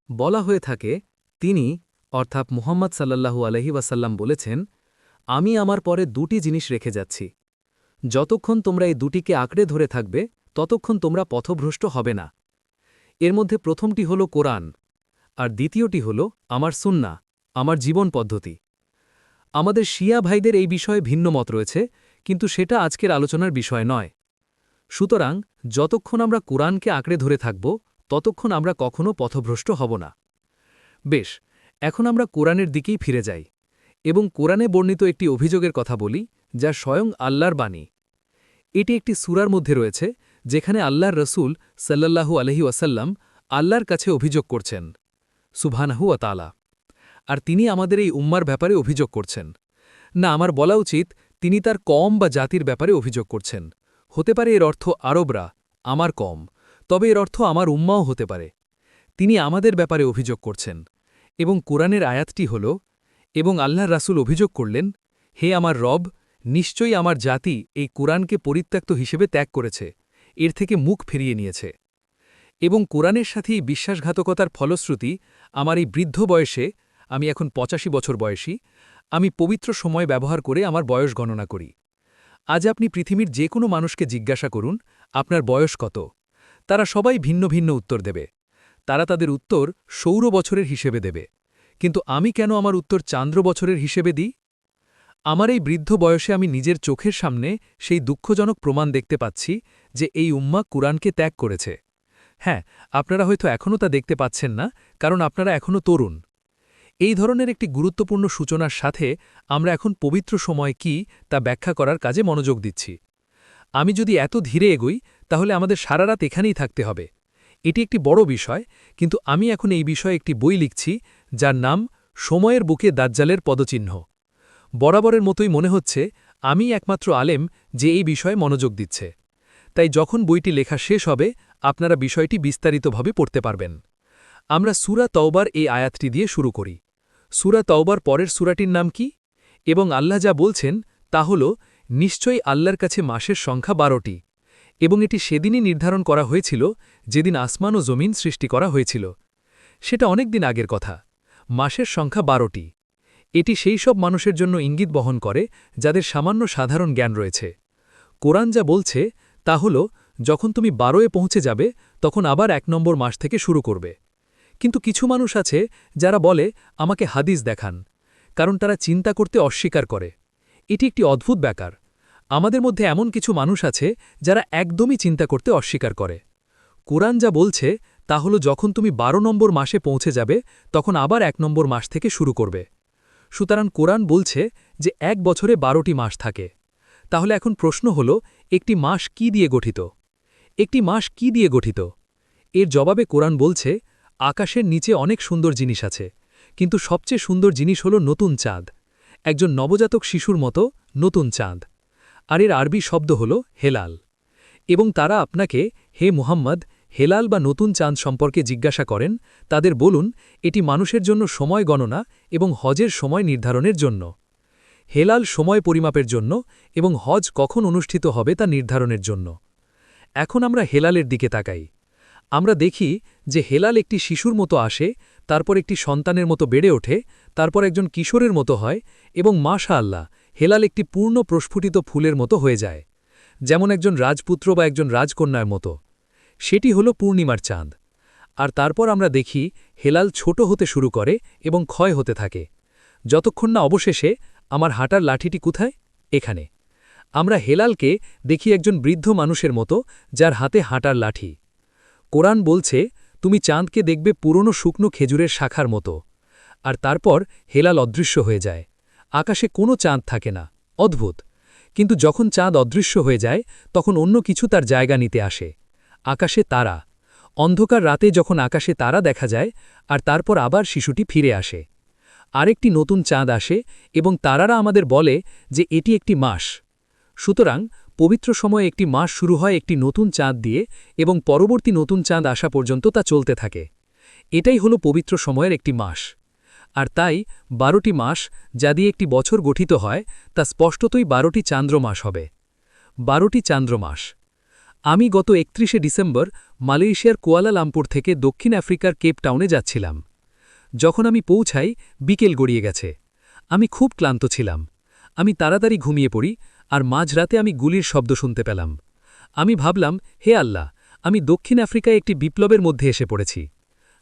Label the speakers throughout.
Speaker 1: বলা হয়ে থাকে তিনি অর্থাৎ মুহাম্মদ সাল্লাল্লাহু আলাইহি ওয়াসাল্লাম বলেছেন, আমি আমার পরে দুটি জিনিস রেখে যাচ্ছি। যতক্ষণ তোমরা এই দুটিকে আঁকড়ে ধরে থাকবে ততক্ষণ তোমরা পথভ্রষ্ট হবে না। এর মধ্যে প্রথমটি হল কোরআন, আর দ্বিতীয়টি হল আমার সুন্নাহ, আমার জীবন পদ্ধতি। আমাদের শিয়া ভাইদের এই বিষয়ে ভিন্ন মত রয়েছে, কিন্তু সেটা আজকের আলোচনার বিষয় নয়। সুতরাং যতক্ষণ আমরা কোরআনকে আঁকড়ে ধরে থাকব ততক্ষণ আমরা কখনও পথভ্রষ্ট হব না। বেশ, এখন আমরা কোরআনের দিকেই ফিরে যাই এবং কোরআনে বর্ণিত একটি অভিযোগের কথা বলি, যা স্বয়ং আল্লাহর বাণী। এটি একটি সূরার মধ্যে রয়েছে, যেখানে আল্লাহর রসূল সাল্লাল্লাহু আলাইহি ওয়াসাল্লাম আল্লাহর কাছে অভিযোগ করছেন, সুবহানাহু ওয়া তাআলা। আর তিনি আমাদের এই উম্মার ব্যাপারে অভিযোগ করছেন না, আমার বলা উচিত তিনি তার কম বা জাতির ব্যাপারে অভিযোগ করছেন। হতে পারে এর অর্থ আরবরা, আমার কম, তবে এর অর্থ আমার উম্মাও হতে পারে। তিনি আমাদের ব্যাপারে অভিযোগ করছেন এবং কোরআনের আয়াতটি হল, এবং আল্লাহর রাসূল অভিযোগ করলেন, হে আমার রব, নিশ্চয়ই আমার জাতি এই কোরআনকে পরিত্যক্ত হিসেবে ত্যাগ করেছে, এর থেকে মুখ ফিরিয়ে নিয়েছে। এবং কোরআনের সাথেই বিশ্বাসঘাতকতার ফলশ্রুতি আমার এই বৃদ্ধ বয়সে, আমি এখন ৮৫ বছর বয়সী, আমি পবিত্র সময় ব্যবহার করে আমার বয়স গণনা করি। আজ আপনি পৃথিবীর যে কোনো মানুষকে জিজ্ঞাসা করুন আপনার বয়স কত, তারা সবাই ভিন্ন ভিন্ন উত্তর দেবে। তারা তাদের উত্তর সৌর বছরের হিসেবে দেবে, কিন্তু আমি কেন আমার উত্তর চান্দ্র বছরের হিসেবে দিই? আমার এই বৃদ্ধ বয়সে আমি নিজের চোখের সামনে সেই দুঃখজনক প্রমাণ দেখতে পাচ্ছি যে এই উম্মা কুরআনকে ত্যাগ করেছে। হ্যাঁ, আপনারা হয়তো এখনও তা দেখতে পাচ্ছেন না, কারণ আপনারা এখনও তরুণ। এই ধরনের একটি গুরুত্বপূর্ণ সূচনার সাথে আমরা এখন পবিত্র সময় কি তা ব্যাখ্যা করার কাজে মনোযোগ দিচ্ছি। আমি যদি এত ধীরে এগোই তাহলে আমাদের সারা রাত এখানেই থাকতে হবে। এটি একটি বড় বিষয়, কিন্তু আমি এখন এই বিষয়ে একটি বই লিখছি, যার নাম সময়ের বুকে দাজ্জালের পদচিহ্ন। বরাবরের মতোই মনে হচ্ছে আমি একমাত্র আলেম যে এই বিষয়ে মনোযোগ দিচ্ছে। তাই যখন বইটি লেখা শেষ হবে আপনারা বিষয়টি বিস্তারিতভাবে পড়তে পারবেন। আমরা সূরা তওবার এই আয়াতটি দিয়ে শুরু করি। সূরা তওবার পরের সূরাটির নাম কি? এবং আল্লাহ যা বলছেন তা হল, নিশ্চয়ই আল্লাহর কাছে মাসের সংখ্যা ১২টি, এবং এটি সেদিনই নির্ধারণ করা হয়েছিল যেদিন আসমান ও জমিন সৃষ্টি করা হয়েছিল। সেটা অনেক দিন আগের কথা। মাসের সংখ্যা ১২টি। এটি সেই সব মানুষের জন্য ইঙ্গিত বহন করে যাদের সামান্য সাধারণ জ্ঞান রয়েছে। কোরআন যা বলছে তা হল, যখন তুমি ১২-এ পৌঁছে যাবে তখন আবার ১ নম্বর মাস থেকে শুরু করবে। কিন্তু কিছু মানুষ আছে যারা বলে, আমাকে হাদিস দেখান, কারণ তারা চিন্তা করতে অস্বীকার করে। এটি একটি অদ্ভুত ব্যাপার। আমাদের মধ্যে এমন কিছু মানুষ আছে যারা একদমই চিন্তা করতে অস্বীকার করে। কোরআন যা বলছে তা হল, যখন তুমি ১২ নম্বর মাসে পৌঁছে যাবে তখন আবার ১ নম্বর মাস থেকে শুরু করবে। সুতরাং কোরআন বলছে যে ১ বছরে ১২টি মাস থাকে। তাহলে এখন প্রশ্ন হল, একটি মাস কি দিয়ে গঠিত? একটি মাস কি দিয়ে গঠিত? এর জবাবে কোরআন বলছে, আকাশের নিচে অনেক সুন্দর জিনিস আছে, কিন্তু সবচেয়ে সুন্দর জিনিস হল নতুন চাঁদ, একজন নবজাতক শিশুর মতো নতুন চাঁদ। আর এর আরবি শব্দ হল হেলাল। এবং তারা আপনাকে, হে মুহাম্মদ, হেলাল বা নতুন চাঁদ সম্পর্কে জিজ্ঞাসা করেন, তাদের বলুন, এটি মানুষের জন্য সময় গণনা এবং হজের সময় নির্ধারণের জন্য। হেলাল সময় পরিমাপের জন্য এবং হজ কখন অনুষ্ঠিত হবে তা নির্ধারণের জন্য। এখন আমরা হেলালের দিকে তাকাই। আমরা দেখি যে হেলাল একটি শিশুর মতো আসে, তারপর একটি সন্তানের মতো বেড়ে ওঠে, তারপর একজন কিশোরের মতো হয়, এবং মাশাআল্লাহ, হেলাল একটি পূর্ণ প্রস্ফুটিত ফুলের মতো হয়ে যায়, যেমন একজন রাজপুত্র বা একজন রাজকন্যার মতো। সেটি হল পূর্ণিমার চাঁদ। আর তারপর আমরা দেখি হেলাল ছোট হতে শুরু করে এবং ক্ষয় হতে থাকে, যতক্ষণ না অবশেষে আমার হাঁটার লাঠিটি কোথায়? এখানে। আমরা হেলালকে দেখি একজন বৃদ্ধ মানুষের মতো, যার হাতে হাঁটার লাঠি। কোরআন বলছে, তুমি চাঁদকে দেখবে পুরনো শুকনো খেজুরের শাখার মতো। আর তারপর হেলাল অদৃশ্য হয়ে যায়। আকাশে কোনো চাঁদ থাকে না। অদ্ভুত। কিন্তু যখন চাঁদ অদৃশ্য হয়ে যায় তখন অন্য কিছু তার জায়গা নিতে আসে। আকাশে তারা। অন্ধকার রাতে যখন আকাশে তারা দেখা যায়, আর তারপর আবার শিশুটি ফিরে আসে। আরেকটি নতুন চাঁদ আসে এবং তারারা আমাদের বলে যে এটি একটি মাস। সুতরাং পবিত্র সময়ে একটি মাস শুরু হয় একটি নতুন চাঁদ দিয়ে, এবং পরবর্তী নতুন চাঁদ আসা পর্যন্ত তা চলতে থাকে। এটাই হলো পবিত্র সময়ের একটি মাস। আর তাই ১২টি মাস যা দিয়ে একটি বছর গঠিত হয় তা স্পষ্টতই ১২টি চান্দ্র মাস হবে। ১২টি চান্দ্র মাস। আমি গত ৩১শে ডিসেম্বর মালয়েশিয়ার কুয়ালালামপুর থেকে দক্ষিণ আফ্রিকার কেপ টাউনে যাচ্ছিলাম। যখন আমি পৌঁছাই বিকেল গড়িয়ে গেছে। আমি খুব ক্লান্ত ছিলাম। আমি তাড়াতাড়ি ঘুমিয়ে পড়ি আর মাঝরাতে আমি গুলির শব্দ শুনতে পেলাম। আমি ভাবলাম, হে আল্লাহ, আমি দক্ষিণ আফ্রিকায় একটি বিপ্লবের মধ্যে এসে পড়েছি।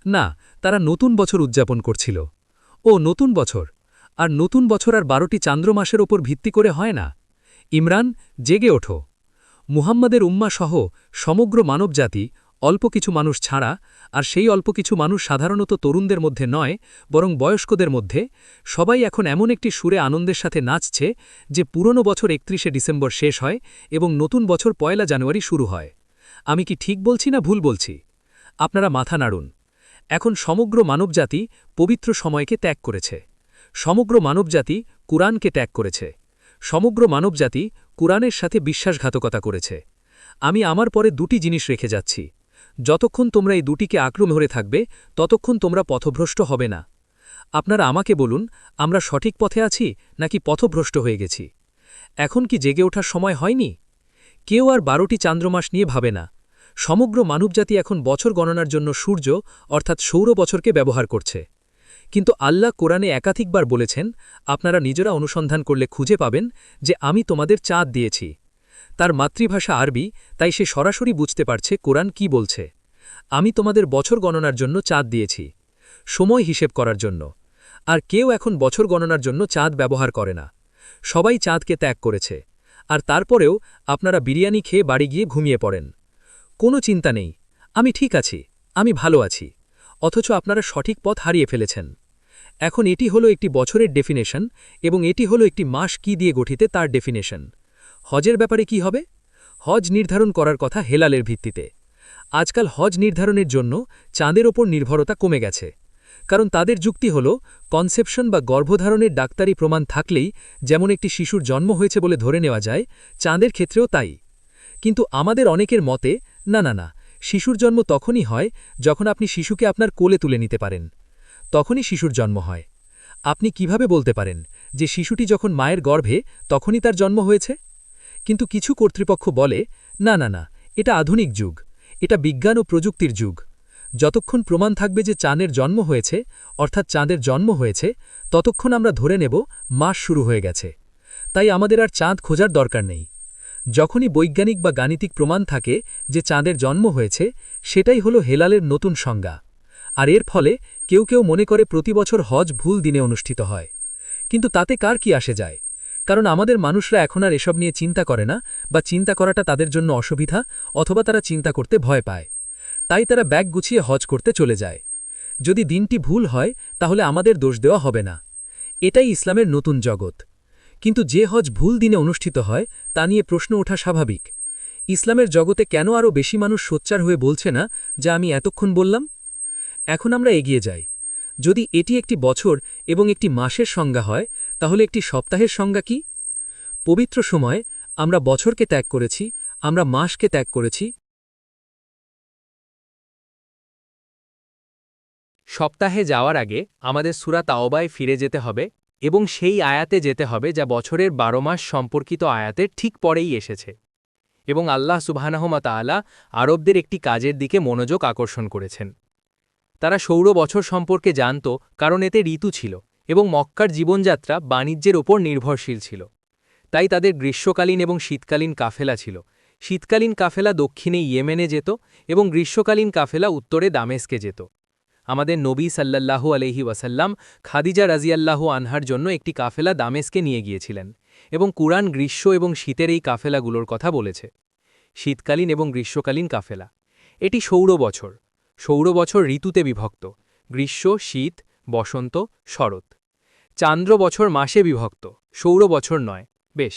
Speaker 1: না, তারা নতুন বছর উদযাপন করছিল। নতুন বছর। আর নতুন বছর আর ১২টি চান্দ্রমাসের ওপর ভিত্তি করে হয় না। ইমরান, জেগে ওঠো। মুহাম্মাদের উম্মা সহ সমগ্র মানবজাতি, অল্প কিছু মানুষ ছাড়া, আর সেই অল্প কিছু মানুষ সাধারণত তরুণদের মধ্যে নয়, বরং বয়স্কদের মধ্যে, সবাই এখন এমন একটি সুরে আনন্দের সাথে নাচছে যে পুরনো বছর ৩১শে ডিসেম্বর শেষ হয় এবং নতুন বছর ১লা জানুয়ারি শুরু হয়। আমি কি ঠিক বলছি না ভুল বলছি? আপনারা মাথা নাড়ুন। এখন সমগ্র মানবজাতি পবিত্র সময়কে ত্যাগ করেছে। সমগ্র মানবজাতি কুরআনকে ত্যাগ করেছে। সমগ্র মানবজাতি কুরআনের সাথে বিশ্বাসঘাতকতা করেছে। আমি আমার পরে দুটি জিনিস রেখে যাচ্ছি। যতক্ষণ তোমরা এই দুটিকে আঁকড়ে ধরে থাকবে, ততক্ষণ তোমরা পথভ্রষ্ট হবে না। আপনারা আমাকে বলুন, আমরা সঠিক পথে আছি নাকি পথভ্রষ্ট হয়ে গেছি? এখন কি জেগে ওঠার সময় হয়নি? কেউ আর ১২টি চান্দ্রমাস নিয়ে ভাবে না। সমগ্র মানবজাতি এখন বছর গণনার জন্য সূর্য অর্থাৎ সৌর বছরকে ব্যবহার করছে। কিন্তু আল্লাহ কোরআনে একাধিকবার বলেছেন, আপনারা নিজেরা অনুসন্ধান করলে খুঁজে পাবেন যে আমি তোমাদের চাঁদ দিয়েছি। তার মাতৃভাষা আরবি, তাই সে সরাসরি বুঝতে পারছে কোরআন কি বলছে। আমি তোমাদের বছর গণনার জন্য চাঁদ দিয়েছি, সময় হিসেব করার জন্য। আর কেউ এখন বছর গণনার জন্য চাঁদ ব্যবহার করে না। সবাই চাঁদকে ত্যাগ করেছে। আর তারপরেও আপনারা বিরিয়ানি খেয়ে বাড়ি গিয়ে ঘুমিয়ে পড়েন। কোনো চিন্তা নেই, আমি ঠিক আছি, আমি ভালো আছি। অথচ আপনারা সঠিক পথ হারিয়ে ফেলেছেন। এখন এটি হলো একটি বছরের ডেফিনেশন এবং এটি হলো একটি মাস কি দিয়ে গঠিত তার ডেফিনেশন। হজের ব্যাপারে কি হবে? হজ নির্ধারণ করার কথা হেলালের ভিত্তিতে। আজকাল হজ নির্ধারণের জন্য চাঁদের ওপর নির্ভরতা কমে গেছে। কারণ তাদের যুক্তি হল, কনসেপশন বা গর্ভধারণের ডাক্তারি প্রমাণ থাকলেই যেমন একটি শিশুর জন্ম হয়েছে বলে ধরে নেওয়া যায়, চাঁদের ক্ষেত্রেও তাই। কিন্তু আমাদের অনেকের মতে, না না না, শিশুর জন্ম তখনই হয় যখন আপনি শিশুকে আপনার কোলে তুলে নিতে পারেন। তখনই শিশুর জন্ম হয়। আপনি কিভাবে বলতে পারেন যে শিশুটি যখন মায়ের গর্ভে তখনই তার জন্ম হয়েছে? কিন্তু কিছু কর্তৃপক্ষ বলে, না না না, এটা আধুনিক যুগ, এটা বিজ্ঞান ও প্রযুক্তির যুগ। যতক্ষণ প্রমাণ থাকবে যে চাঁদের জন্ম হয়েছে, অর্থাৎ চাঁদের জন্ম হয়েছে, ততক্ষণ আমরা ধরে নেব মাস শুরু হয়ে গেছে। তাই আমাদের আর চাঁদ খোঁজার দরকার নেই। যখনই বৈজ্ঞানিক বা গাণিতিক প্রমাণ থাকে যে চাঁদের জন্ম হয়েছে, সেটাই হলো হেলালের নতুন সংজ্ঞা। আর এর ফলে কেউ কেউ মনে করে প্রতি বছর হজ ভুল দিনে অনুষ্ঠিত হয়। কিন্তু তাতে কার কি আসে যায়? কারণ আমাদের মানুষরা এখন আর এসব নিয়ে চিন্তা করে না, বা চিন্তা করাটা তাদের জন্য অসুবিধা, অথবা তারা চিন্তা করতে ভয় পায়। তাই তারা ব্যাগ গুছিয়ে হজ করতে চলে যায়। যদি দিনটি ভুল হয়, তাহলে আমাদের দোষ দেওয়া হবে না। এটাই ইসলামের নতুন জগৎ। কিন্তু যে হজ ভুল দিনে অনুষ্ঠিত হয়, তা নিয়ে প্রশ্ন ওঠা স্বাভাবিক। ইসলামের জগতে কেন আরও বেশি মানুষ সোচ্চার হয়ে বলছে না যা আমি এতক্ষণ বললাম? এখন আমরা এগিয়ে যাই। যদি এটি একটি বছর এবং একটি মাসের সংজ্ঞা হয়, তাহলে একটি সপ্তাহের সংজ্ঞা কি? পবিত্র সময়ে আমরা বছরকে ত্যাগ করেছি, আমরা মাসকে ত্যাগ করেছি।
Speaker 2: সপ্তাহে যাওয়ার আগে আমাদের সূরা তাওবায় ফিরে যেতে হবে এবং সেই আয়াতে যেতে হবে যা বছরের ১২ মাস সম্পর্কিত আয়াতের ঠিক পরেই এসেছে। এবং আল্লাহ সুবহানাহু ওয়া তাআলা আরবদের একটি কাজের দিকে মনোযোগ আকর্ষণ করেছেন। তারা সৌর বছর সম্পর্কে জানত কারণ এতে ঋতু ছিল এবং মক্কার জীবনযাত্রা বাণিজ্যের ওপর নির্ভরশীল ছিল। তাই তাদের গ্রীষ্মকালীন এবং শীতকালীন কাফেলা ছিল। শীতকালীন কাফেলা দক্ষিণে ইয়েমেনে যেত এবং গ্রীষ্মকালীন কাফেলা উত্তরে দামেস্কে যেত। আমাদের নবী সাল্লাল্লাহু আলাইহি ওয়াসাল্লাম খাদিজা রাজিয়াল্লাহু আনহার জন্য একটি কাফেলা দামেস্কে নিয়ে গিয়েছিলেন এবং কুরআন গ্রীষ্ম এবং শীতের এই কাফেলাগুলোর কথা বলেছে। শীতকালীন এবং গ্রীষ্মকালীন কাফেলা। এটি সৌর বছর। সৌর বছর ঋতুতে বিভক্ত: গ্রীষ্ম, শীত, বসন্ত, শরৎ। চান্দ্র বছর মাসে বিভক্ত, সৌর বছর নয়। বেশ,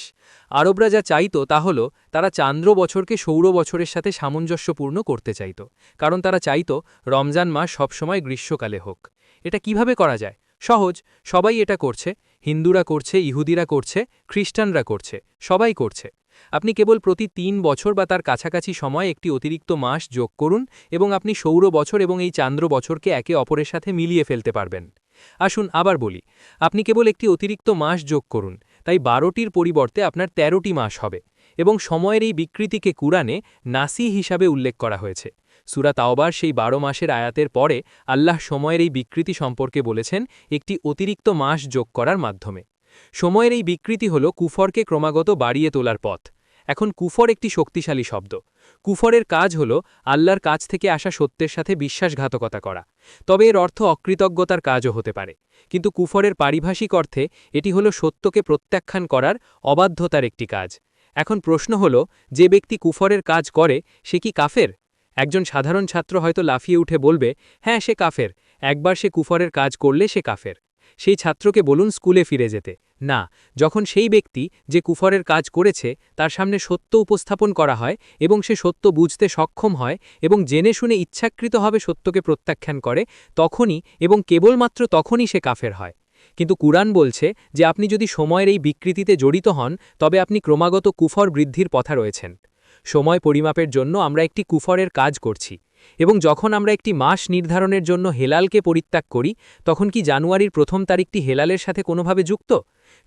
Speaker 2: আরবরা যা চাইত তা হল তারা চান্দ্র বছরকে সৌর বছরের সাথে সামঞ্জস্যপূর্ণ করতে চাইত, কারণ তারা চাইত রমজান মাস সবসময় গ্রীষ্মকালে হোক। এটা কিভাবে করা যায়? সহজ, সবাই এটা করছে। হিন্দুরা করছে, ইহুদিরা করছে, খ্রিস্টানরা করছে, সবাই করছে। আপনি কেবল প্রতি ৩ বছর বা তার কাছাকাছি সময় একটি অতিরিক্ত মাস যোগ করুন এবং আপনি সৌর বছর এবং এই চান্দ্র বছরকে একে অপরের সাথে মিলিয়ে ফেলতে পারবেন। আসুন আবার বলি, আপনি কেবল একটি অতিরিক্ত মাস যোগ করুন, তাই ১২টির পরিবর্তে আপনার ১৩টি মাস হবে এবং সময়ের এই বিকৃতিকে কুরআনে নাসি হিসাবে উল্লেখ করা হয়েছে। সূরা তাওবার সেই 12 মাসের আয়াতের পরে আল্লাহ সময়ের এই বিকৃতি সম্পর্কে বলেছেন একটি অতিরিক্ত মাস যোগ করার মাধ্যমে। সময়ের এই বিকৃতি হল কুফরকে ক্রমাগত বাড়িয়ে তোলার পথ। এখন কুফর একটি শক্তিশালী শব্দ। কুফরের কাজ হল আল্লাহর কাছ থেকে আসা সত্যের সাথে বিশ্বাসঘাতকতা করা। তবে এর অর্থ অকৃতজ্ঞতার কাজও হতে পারে। কিন্তু কুফরের পারিভাষিক অর্থে এটি হল সত্যকে প্রত্যাখ্যান করার অবাধ্যতার একটি কাজ। এখন প্রশ্ন হল, যে ব্যক্তি কুফরের কাজ করে সে কি কাফের? একজন সাধারণ ছাত্র হয়তো লাফিয়ে উঠে বলবে, হ্যাঁ সে কাফের, একবার সে কুফরের কাজ করলে সে কাফের। সেই ছাত্রকে বলুন স্কুলে ফিরে যেতে। না, যখন সেই ব্যক্তি যে কুফরের কাজ করেছে তার সামনে সত্য উপস্থাপন করা হয় এবং সে সত্য বুঝতে সক্ষম হয় এবং জেনে শুনে ইচ্ছাকৃতভাবে সত্যকে প্রত্যাখ্যান করে, তখনই এবং কেবলমাত্র তখনই সে কাফের হয়। কিন্তু কুরআন বলছে যে আপনি যদি সময়ের এই বিকৃতিতে জড়িত হন তবে আপনি ক্রমাগত কুফর বৃদ্ধির পথে রয়েছেন। সময় পরিমাপের জন্য আমরা একটি কুফরের কাজ করছি, এবং যখন আমরা একটি মাস নির্ধারণের জন্য হেলালকে পরিত্যাগ করি তখন কি জানুয়ারির ১ম তারিখটি হেলালের সাথে কোনোভাবে যুক্ত?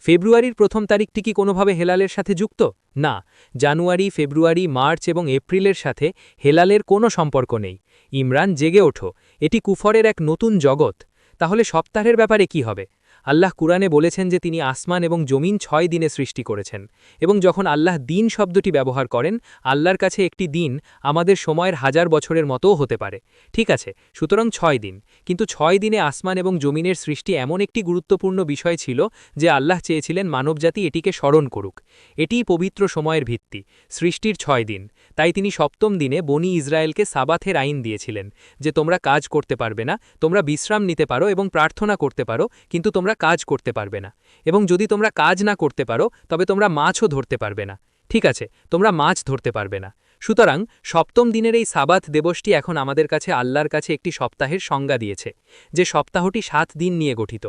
Speaker 2: ফেব্রুয়ারির ১ম তারিখটি কি কোনোভাবে হেলালের সাথে যুক্ত? না, জানুয়ারি, ফেব্রুয়ারি, মার্চ এবং এপ্রিলের সাথে হেলালের কোনো সম্পর্ক নেই। ইমরান, জেগে ওঠো, এটি কুফরের এক নতুন জগৎ। তাহলে সপ্তাহের ব্যাপারে কি হবে? আল্লাহ কুরআনে বলেছেন যে তিনি আসমান এবং জমিন ৬ দিনে সৃষ্টি করেছেন, এবং যখন আল্লাহ দিন শব্দটি ব্যবহার করেন, আল্লাহর কাছে একটি দিন আমাদের সময়ের ১০০০ বছরের মতোও হতে পারে। ঠিক আছে, সুতরাং ৬ দিন। কিন্তু ৬ দিনে আসমান এবং জমিনের সৃষ্টি এমন একটি গুরুত্বপূর্ণ বিষয় ছিল যে আল্লাহ চেয়েছিলেন মানবজাতি এটিকে স্মরণ করুক। এটিই পবিত্র সময়ের ভিত্তি, সৃষ্টির ৬ দিন। তাই তিনি সপ্তম দিনে বনি ইসরায়েলকে সাবাথের আইন দিয়েছিলেন যে তোমরা কাজ করতে পারবে না, তোমরা বিশ্রাম নিতে পারো এবং প্রার্থনা করতে পারো, কিন্তু তোমরা কাজ করতে পারবে না। এবং যদি তোমরা কাজ না করতে পারো তবে তোমরা মাছও ধরতে পারবে না। ঠিক আছে, তোমরা মাছ ধরতে পারবে না। সুতরাং সপ্তম দিনের এই সাবাত দিবসটি এখন আমাদের কাছে আল্লাহর কাছে একটি সপ্তাহের সংজ্ঞা দিয়েছে, যে সপ্তাহটি ৭ দিন নিয়ে গঠিত।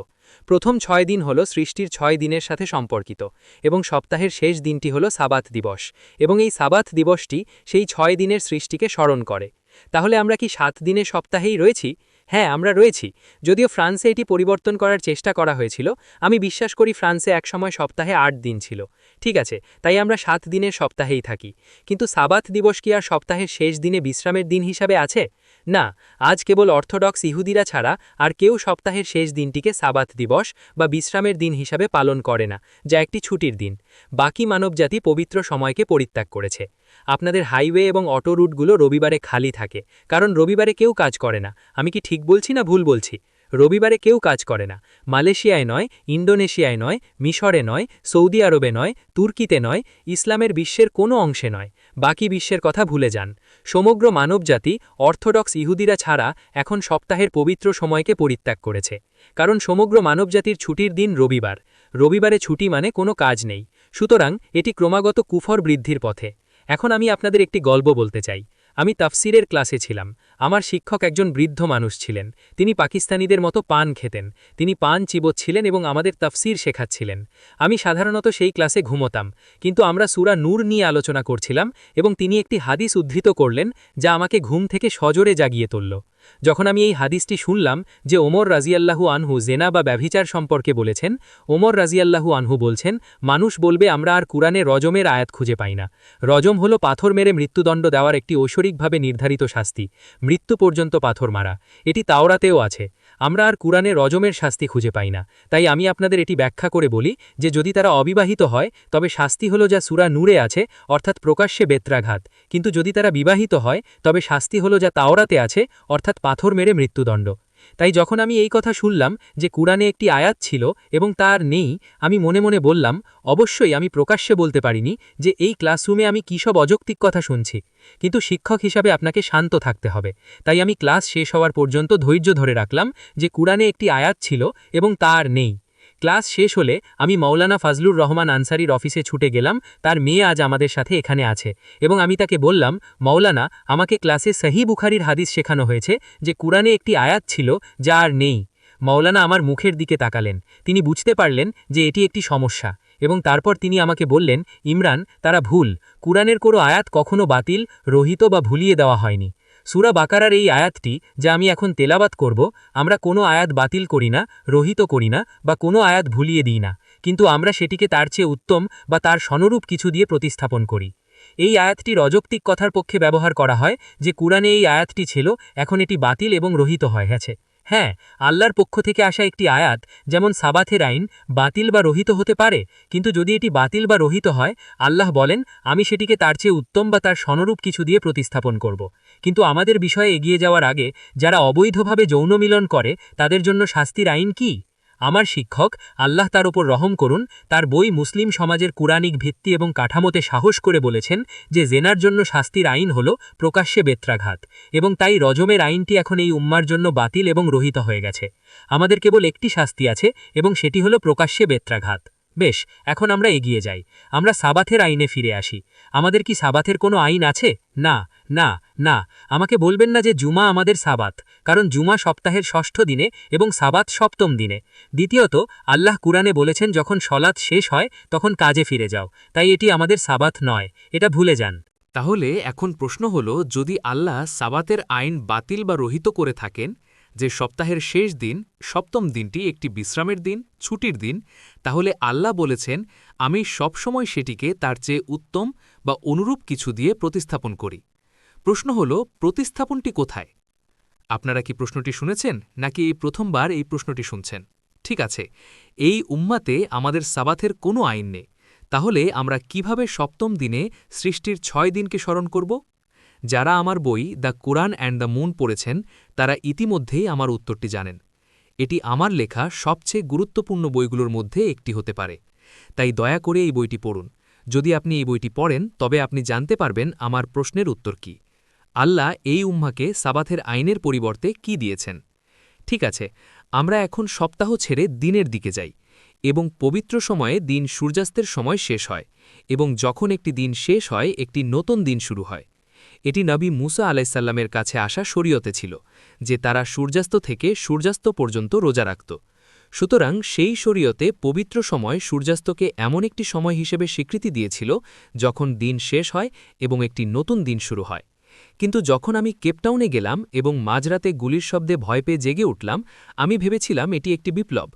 Speaker 2: প্রথম ৬ দিন হল সৃষ্টির ৬ দিনের সাথে সম্পর্কিত, এবং সপ্তাহের শেষ দিনটি হল সাবাত দিবস, এবং এই সাবাত দিবসটি সেই ৬ দিনের সৃষ্টিকে স্মরণ করে। তাহলে আমরা কি ৭ দিনের সপ্তাহেই রয়েছি? হ্যাঁ, আমরা রয়েছি। যদিও ফ্রান্সে এটি পরিবর্তন করার চেষ্টা করা হয়েছিল, আমি বিশ্বাস করি ফ্রান্সে একসময় সপ্তাহে ৮ দিন ছিল। ঠিক আছে, তাই আমরা ৭ দিনের সপ্তাহেই থাকি। কিন্তু সাবাত দিবস কি আর সপ্তাহের শেষ দিনে বিশ্রামের দিন হিসাবে আছে? না, আজ কেবল অর্থোডক্স ইহুদিরা ছাড়া আর কেউ সপ্তাহের শেষ দিনটিকে সাবাত দিবস বা বিশ্রামের দিন হিসাবে পালন করে না, যা একটি ছুটির দিন। বাকি মানবজাতি পবিত্র সময়কে পরিত্যাগ করেছে। আপনাদের হাইওয়ে এবং অটো রুটগুলো রবিবারে খালি থাকে, কারণ রবিবারে কেউ কাজ করে না। আমি কি ঠিক বলছি না ভুল বলছি? রবিবারে কেউ কাজ করে না। মালয়েশিয়ায় নয়, ইন্দোনেশিয়ায় নয়, মিশরে নয়, সৌদি আরবে নয়, তুর্কিতে নয়, ইসলামের বিশ্বের কোনো অংশে নয়। বাকি বিশ্বের কথা ভুলে যান। সমগ্র মানবজাতি অর্থোডক্স ইহুদিরা ছাড়া এখন সপ্তাহের পবিত্র সময়কে পরিত্যাগ করেছে, কারণ সমগ্র মানবজাতির ছুটির দিন রবিবার। রবিবারে ছুটি মানে কোনো কাজ নেই। সুতরাং এটি ক্রমাগত কুফর বৃদ্ধির পথে। এখন আমি আপনাদের একটি গল্প বলতে চাই। আমি তাফসিরের ক্লাসে ছিলাম। আমার শিক্ষক একজন বৃদ্ধ মানুষ ছিলেন। তিনি পাকিস্তানিদের মতো পান খেতেন। তিনি পান চিবোচ্ছিলেন এবং আমাদের তাফসির শেখাচ্ছিলেন। আমি সাধারণত সেই ক্লাসে ঘুমোতাম, কিন্তু আমরা সূরা নূর নিয়ে আলোচনা করছিলাম এবং তিনি একটি হাদিস উদ্ধৃত করলেন যা আমাকে ঘুম থেকে সজোরে জাগিয়ে তুলল। যখন আমি এই হাদিসটি শুনলাম যে ওমর রাজিয়াল্লাহু আনহু জেনা বা ব্যভিচার সম্পর্কে বলেছেন, ওমর রাজিয়াল্লাহু আনহু বলছেন, মানুষ বলবে আমরা আর কুরআনে রজমের আয়াত খুঁজে পাই না। রজম হলো পাথর মেরে মৃত্যুদণ্ড দেওয়ার একটি ঐশ্বরিকভাবে নির্ধারিত শাস্তি, মৃত্যু পর্যন্ত পাথর মারা। এটি তাওরাতেও আছে। আমরা আর কুরআনে রজমের শাস্তি খুঁজে পাই না। তাই আমি আপনাদের এটি ব্যাখ্যা করে বলি যে যদি তারা অবিবাহিত হয় তবে শাস্তি হলো যা সূরা নূরে আছে, অর্থাৎ প্রকাশ্যে বেত্রাঘাত। কিন্তু যদি তারা বিবাহিত হয় তবে শাস্তি হলো যা তাওরাতে আছে, অর্থাৎ পাথর মেরে মৃত্যুদণ্ড। তাই যখন আমি এই কথা শুনলাম যে কুরআনে একটি আয়াত ছিল এবং তা আর নেই, আমি মনে মনে বললাম, অবশ্যই আমি প্রকাশ্যে বলতে পারিনি যে এই ক্লাসরুমে আমি কী সব অযৌক্তিক কথা শুনছি। কিন্তু শিক্ষক হিসাবে আপনাকে শান্ত থাকতে হবে। তাই আমি ক্লাস শেষ হওয়ার পর্যন্ত ধৈর্য ধরে রাখলাম যে কুরআনে একটি আয়াত ছিল এবং তা আর নেই। ক্লাস শেষ হলে আমি মাওলানা ফাজলুর রহমান আনসারির অফিসে ছুটে গেলাম। তার মেয়ে আজ আমাদের সাথে এখানে আছে, এবং আমি তাকে বললাম, মাওলানা, আমাকে ক্লাসে সহিহ বুখারীর হাদিস শেখানো হয়েছে যে কুরআনে একটি আয়াত ছিল যা আর নেই। মাওলানা আমার মুখের দিকে তাকালেন। তিনি বুঝতে পারলেন যে এটি একটি সমস্যা, এবং তারপর তিনি আমাকে বললেন, ইমরান, তারা ভুল। কুরআনের কোনো আয়াত কখনো বাতিল, রহিত বা ভুলিয়ে দেওয়া হয়নি। সূরা বাকারার এই আয়াতটি যা আমি এখন তেলাওয়াত করব, আমরা কোনো আয়াত বাতিল করি না, রহিত করি না বা কোনো আয়াত ভুলিয়ে দিই না, কিন্তু আমরা সেটিকে তার চেয়ে উত্তম বা তার সনরূপ কিছু দিয়ে প্রতিস্থাপন করি। এই আয়াতটির অযৌক্তিক কথার পক্ষে ব্যবহার করা হয় যে কুরআনে এই আয়াতটি ছিল, এখন এটি বাতিল এবং রহিত হয়ে গেছে। হ্যাঁ, আল্লাহর পক্ষ থেকে আসা একটি আয়াত যেমন সাবাথের আইন বাতিল বা রহিত হতে পারে, কিন্তু যদি এটি বাতিল বা রহিত হয়, আল্লাহ বলেন আমি সেটিকে তার চেয়ে উত্তম বা তার সনরূপ কিছু দিয়ে প্রতিস্থাপন করব। কিন্তু আমাদের বিষয়ে এগিয়ে যাওয়ার আগে যারা অবৈধভাবে যৌন মিলন করে তাদের জন্য শাস্তির আইন কি? আমার শিক্ষক, আল্লাহ তার ওপর রহম করুন, তার বই মুসলিম সমাজের কুরআনিক ভিত্তি এবং কাঠামোতে সাহস করে বলেছেন যে জেনার জন্য শাস্তির আইন হল প্রকাশ্যে বেত্রাঘাত, এবং তাই রজমের আইনটি এখন এই উম্মার জন্য বাতিল এবং রহিত হয়ে গেছে। আমাদের কেবল একটি শাস্তি আছে এবং সেটি হল প্রকাশ্যে বেত্রাঘাত। বেশ, এখন আমরা এগিয়ে যাই, আমরা সাবাথের আইনে ফিরে আসি। আমাদের কি সাবাথের কোনো আইন আছে? না, না, না। আমাকে বলবেন না যে জুমা আমাদের সাবাত, কারণ জুমা সপ্তাহের ষষ্ঠ দিনে এবং সাবাত সপ্তম দিনে। দ্বিতীয়ত, আল্লাহ কুরআনে বলেছেন যখন সলাৎ শেষ হয় তখন কাজে ফিরে যাও, তাই এটি আমাদের সাবাত নয়, এটা ভুলে যান।
Speaker 1: তাহলে এখন প্রশ্ন হল, যদি আল্লাহ সাবাতের আইন বাতিল বা রহিত করে থাকেন, যে সপ্তাহের শেষ দিন সপ্তম দিনটি একটি বিশ্রামের দিন, ছুটির দিন, তাহলে আল্লাহ বলেছেন আমি সবসময় সেটিকে তার চেয়ে উত্তম বা অনুরূপ কিছু দিয়ে প্রতিস্থাপন করি। প্রশ্ন হল, প্রতিস্থাপনটি কোথায়? আপনারা কি প্রশ্নটি শুনেছেন, নাকি এই প্রথমবার এই প্রশ্নটি শুনছেন? ঠিক আছে, এই উম্মাতে আমাদের সাবাথের কোনো আইন নেই। তাহলে আমরা কিভাবে সপ্তম দিনে সৃষ্টির ৬ দিনকে স্মরণ করব? যারা আমার বই the Quran and the moon পড়েছেন তারা ইতিমধ্যেই আমার উত্তরটি জানেন। এটি আমার লেখা সবচেয়ে গুরুত্বপূর্ণ বইগুলোর মধ্যে একটি হতে পারে, তাই দয়া করে এই বইটি পড়ুন। যদি আপনি এই বইটি পড়েন তবে আপনি জানতে পারবেন আমার প্রশ্নের উত্তর কি। আল্লাহ এই উম্মাকে সাবাথের আইনের পরিবর্তে কি দিয়েছেন। ঠিক আছে, আমরা এখন সপ্তাহ ছেড়ে দিনের দিকে যাই, এবং পবিত্র সময়ে দিন সূর্যাস্তের সময় শেষ হয়, এবং যখন একটি দিন শেষ হয় একটি নতুন দিন শুরু হয়। এটি নবী মুসা আলাইসাল্লামের কাছে আসা শরীয়তে ছিল যে তারা সূর্যাস্ত থেকে সূর্যাস্ত পর্যন্ত রোজা রাখত। সুতরাং সেই শরীয়তে পবিত্র সময় সূর্যাস্তকে এমন একটি সময় হিসেবে স্বীকৃতি দিয়েছিল যখন দিন শেষ হয় এবং একটি নতুন দিন শুরু হয়। কিন্তু যখন আমি কেপটাউনে গেলাম এবং মাঝরাতে গুলির শব্দে ভয় পেয়ে জেগে উঠলাম, আমি ভেবেছিলাম এটি একটি বিপ্লব।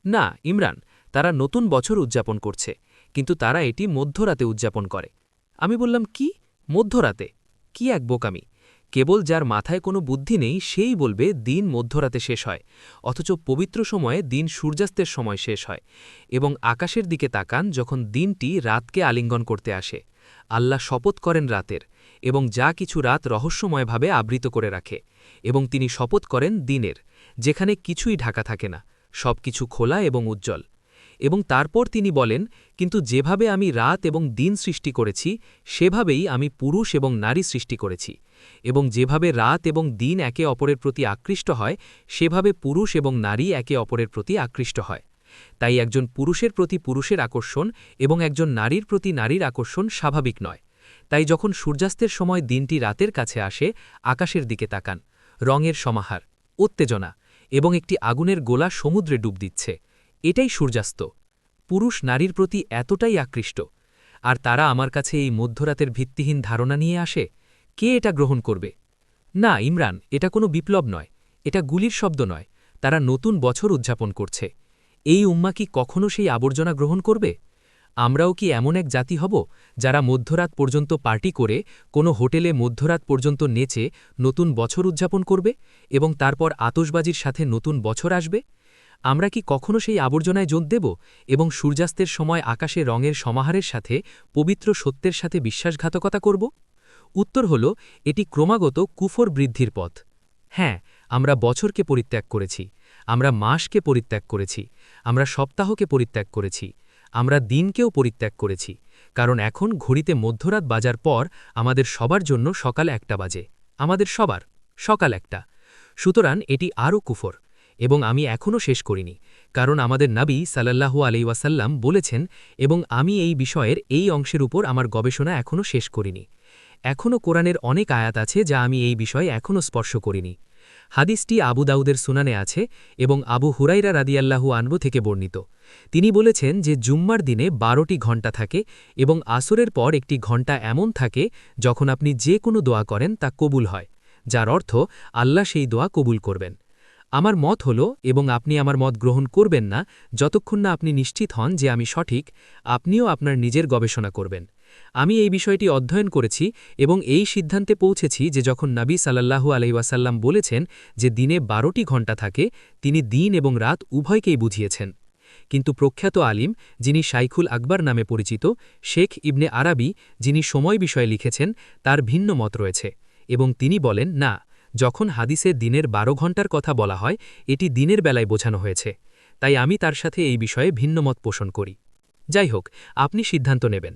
Speaker 1: না ইমরান, তারা নতুন বছর উদযাপন করছে, কিন্তু তারা এটি মধ্যরাতে উদযাপন করে। আমি বললাম, কি মধ্যরাতে? কি এক বোকামি! কেবল যার মাথায় কোনো বুদ্ধি নেই সেই বলবে দিন মধ্যরাতে শেষ হয়, অথচ পবিত্র সময়ে দিন সূর্যাস্তের সময় শেষ হয়। এবং আকাশের দিকে তাকান যখন দিনটি রাতকে আলিঙ্গন করতে আসে। আল্লাহ শপথ করেন রাতের, এবং যা কিছু রাত রহস্যময়ভাবে আবৃত করে রাখে, এবং তিনি শপথ করেন দিনের, যেখানে কিছুই ঢাকা থাকে না, সব কিছু খোলা এবং উজ্জ্বল। এবং তারপর তিনি বলেন, কিন্তু যেভাবে আমি রাত এবং দিন সৃষ্টি করেছি সেভাবেই আমি পুরুষ এবং নারী সৃষ্টি করেছি, এবং যেভাবে রাত এবং দিন একে অপরের প্রতি আকৃষ্ট হয় সেভাবে পুরুষ এবং নারী একে অপরের প্রতি আকৃষ্ট হয়। তাই একজন পুরুষের প্রতি পুরুষের আকর্ষণ এবং একজন নারীর প্রতি নারীর আকর্ষণ স্বাভাবিক নয়। তাই যখন সূর্যাস্তের সময় দিনটি রাতের কাছে আসে, আকাশের দিকে তাকান, রঙের সমাহার, উত্তেজনা, এবং একটি আগুনের গোলা সমুদ্রে ডুব দিচ্ছে। এটাই সূর্যাস্ত। পুরুষ নারীর প্রতি এতটাই আকৃষ্ট, আর তারা আমার কাছে এই মধ্যরাতের ভিত্তিহীন ধারণা নিয়ে আসে। কে এটা গ্রহণ করবে? না ইমরান, এটা কোনো বিপ্লব নয়, এটা গুলির শব্দ নয়, তারা নতুন বছর উদযাপন করছে। এই উম্মা কি কখনো সেই আবর্জনা গ্রহণ করবে? আমরাও কি এমন এক জাতি হব যারা মধ্যরাত পর্যন্ত পার্টি করে কোনো হোটেলে মধ্যরাত পর্যন্ত নেচে নতুন বছর উদযাপন করবে এবং তারপর আতশবাজির সাথে নতুন বছর আসবে? আমরা কি কখনো সেই আবর্জনায় যোগ দেব এবং সূর্যাস্তের সময় আকাশে রঙের সমাহারের সাথে পবিত্র সত্যের সাথে বিশ্বাসঘাতকতা করব? উত্তর হল, এটি ক্রমাগত কুফর বৃদ্ধির পথ। হ্যাঁ, আমরা বছরকে পরিত্যাগ করেছি, আমরা মাসকে পরিত্যাগ করেছি, আমরা সপ্তাহকে পরিত্যাগ করেছি, আমরা দিনকেও পরিত্যাগ করেছি, কারণ এখন ঘড়িতে মধ্যরাত বাজার পর আমাদের সবার জন্য সকাল ১টা বাজে, আমাদের সবার সকাল ১টা। সুতরাং এটি আরও কুফর, এবং আমি এখনও শেষ করিনি, কারণ আমাদের নবী সাল্লাল্লাহু আলাইহি ওয়াসাল্লাম বলেছেন, এবং আমি এই বিষয়ের এই অংশের উপর আমার গবেষণা এখনও শেষ করিনি। এখনও কোরআনের অনেক আয়াত আছে যা আমি এই বিষয়ে এখনও স্পর্শ করিনি। হাদিসটি আবু দাউদের সুনানে আছে এবং আবু হুরাইরা রাদিয়াল্লাহু আনহু থেকে বর্ণিত। তিনি বলেছেন যে জুম্মার দিনে ১২টি ঘণ্টা থাকে এবং আসরের পর একটি ঘণ্টা এমন থাকে যখন আপনি যে কোনো দোয়া করেন তা কবুল হয়। যার অর্থ আল্লাহ সেই দোয়া কবুল করবেন। আমার মত হল, এবং আপনি আমার মত গ্রহণ করবেন না যতক্ষণ না আপনি নিশ্চিত হন যে আমি সঠিক। আপনিও আপনার নিজের গবেষণা করবেন। আমি এই বিষয়টি অধ্যয়ন করেছি এবং এই সিদ্ধান্তে পৌঁছেছি যে যখন নবী সাল্লাল্লাহু আলাইহি ওয়াসাল্লাম বলেছেন যে দিনে 12টি ঘণ্টা থাকে, তিনি দিন এবং রাত উভয়কেই বুঝিয়েছেন। কিন্তু প্রখ্যাত আলিম, যিনি শাইখুল আকবর নামে পরিচিত, শেখ ইবনে আরাবি, যিনি সময় বিষয়ে লিখেছেন, তার ভিন্ন মত রয়েছে এবং তিনি বলেন, না, যখন হাদিসে দিনের 12 ঘণ্টার কথা বলা হয়, এটি দিনের বেলায় বোঝানো হয়েছে। তাই আমি তার সাথে এই বিষয়ে ভিন্ন মত পোষণ করি। যাই হোক, আপনি সিদ্ধান্ত নেবেন।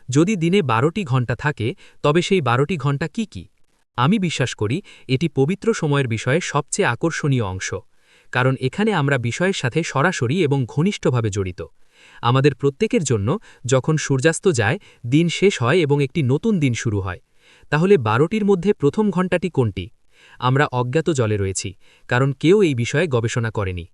Speaker 1: যদি দিনে 12টি ঘণ্টা থাকে, তবে সেই 12টি ঘণ্টা কি কি? আমি বিশ্বাস করি এটি পবিত্র সময়ের বিষয়ে সবচেয়ে আকর্ষণীয় অংশ, কারণ এখানে আমরা বিষয়ের সাথে সরাসরি এবং ঘনিষ্ঠভাবে জড়িত। আমাদের প্রত্যেকের জন্য যখন সূর্যাস্ত যায়, দিন শেষ হয় এবং একটি নতুন দিন শুরু হয়। তাহলে 12টির মধ্যে প্রথম ঘণ্টাটি কোনটি? আমরা অজ্ঞাত জলে রয়েছি, কারণ কেউ এই বিষয়ে গবেষণা করেনি।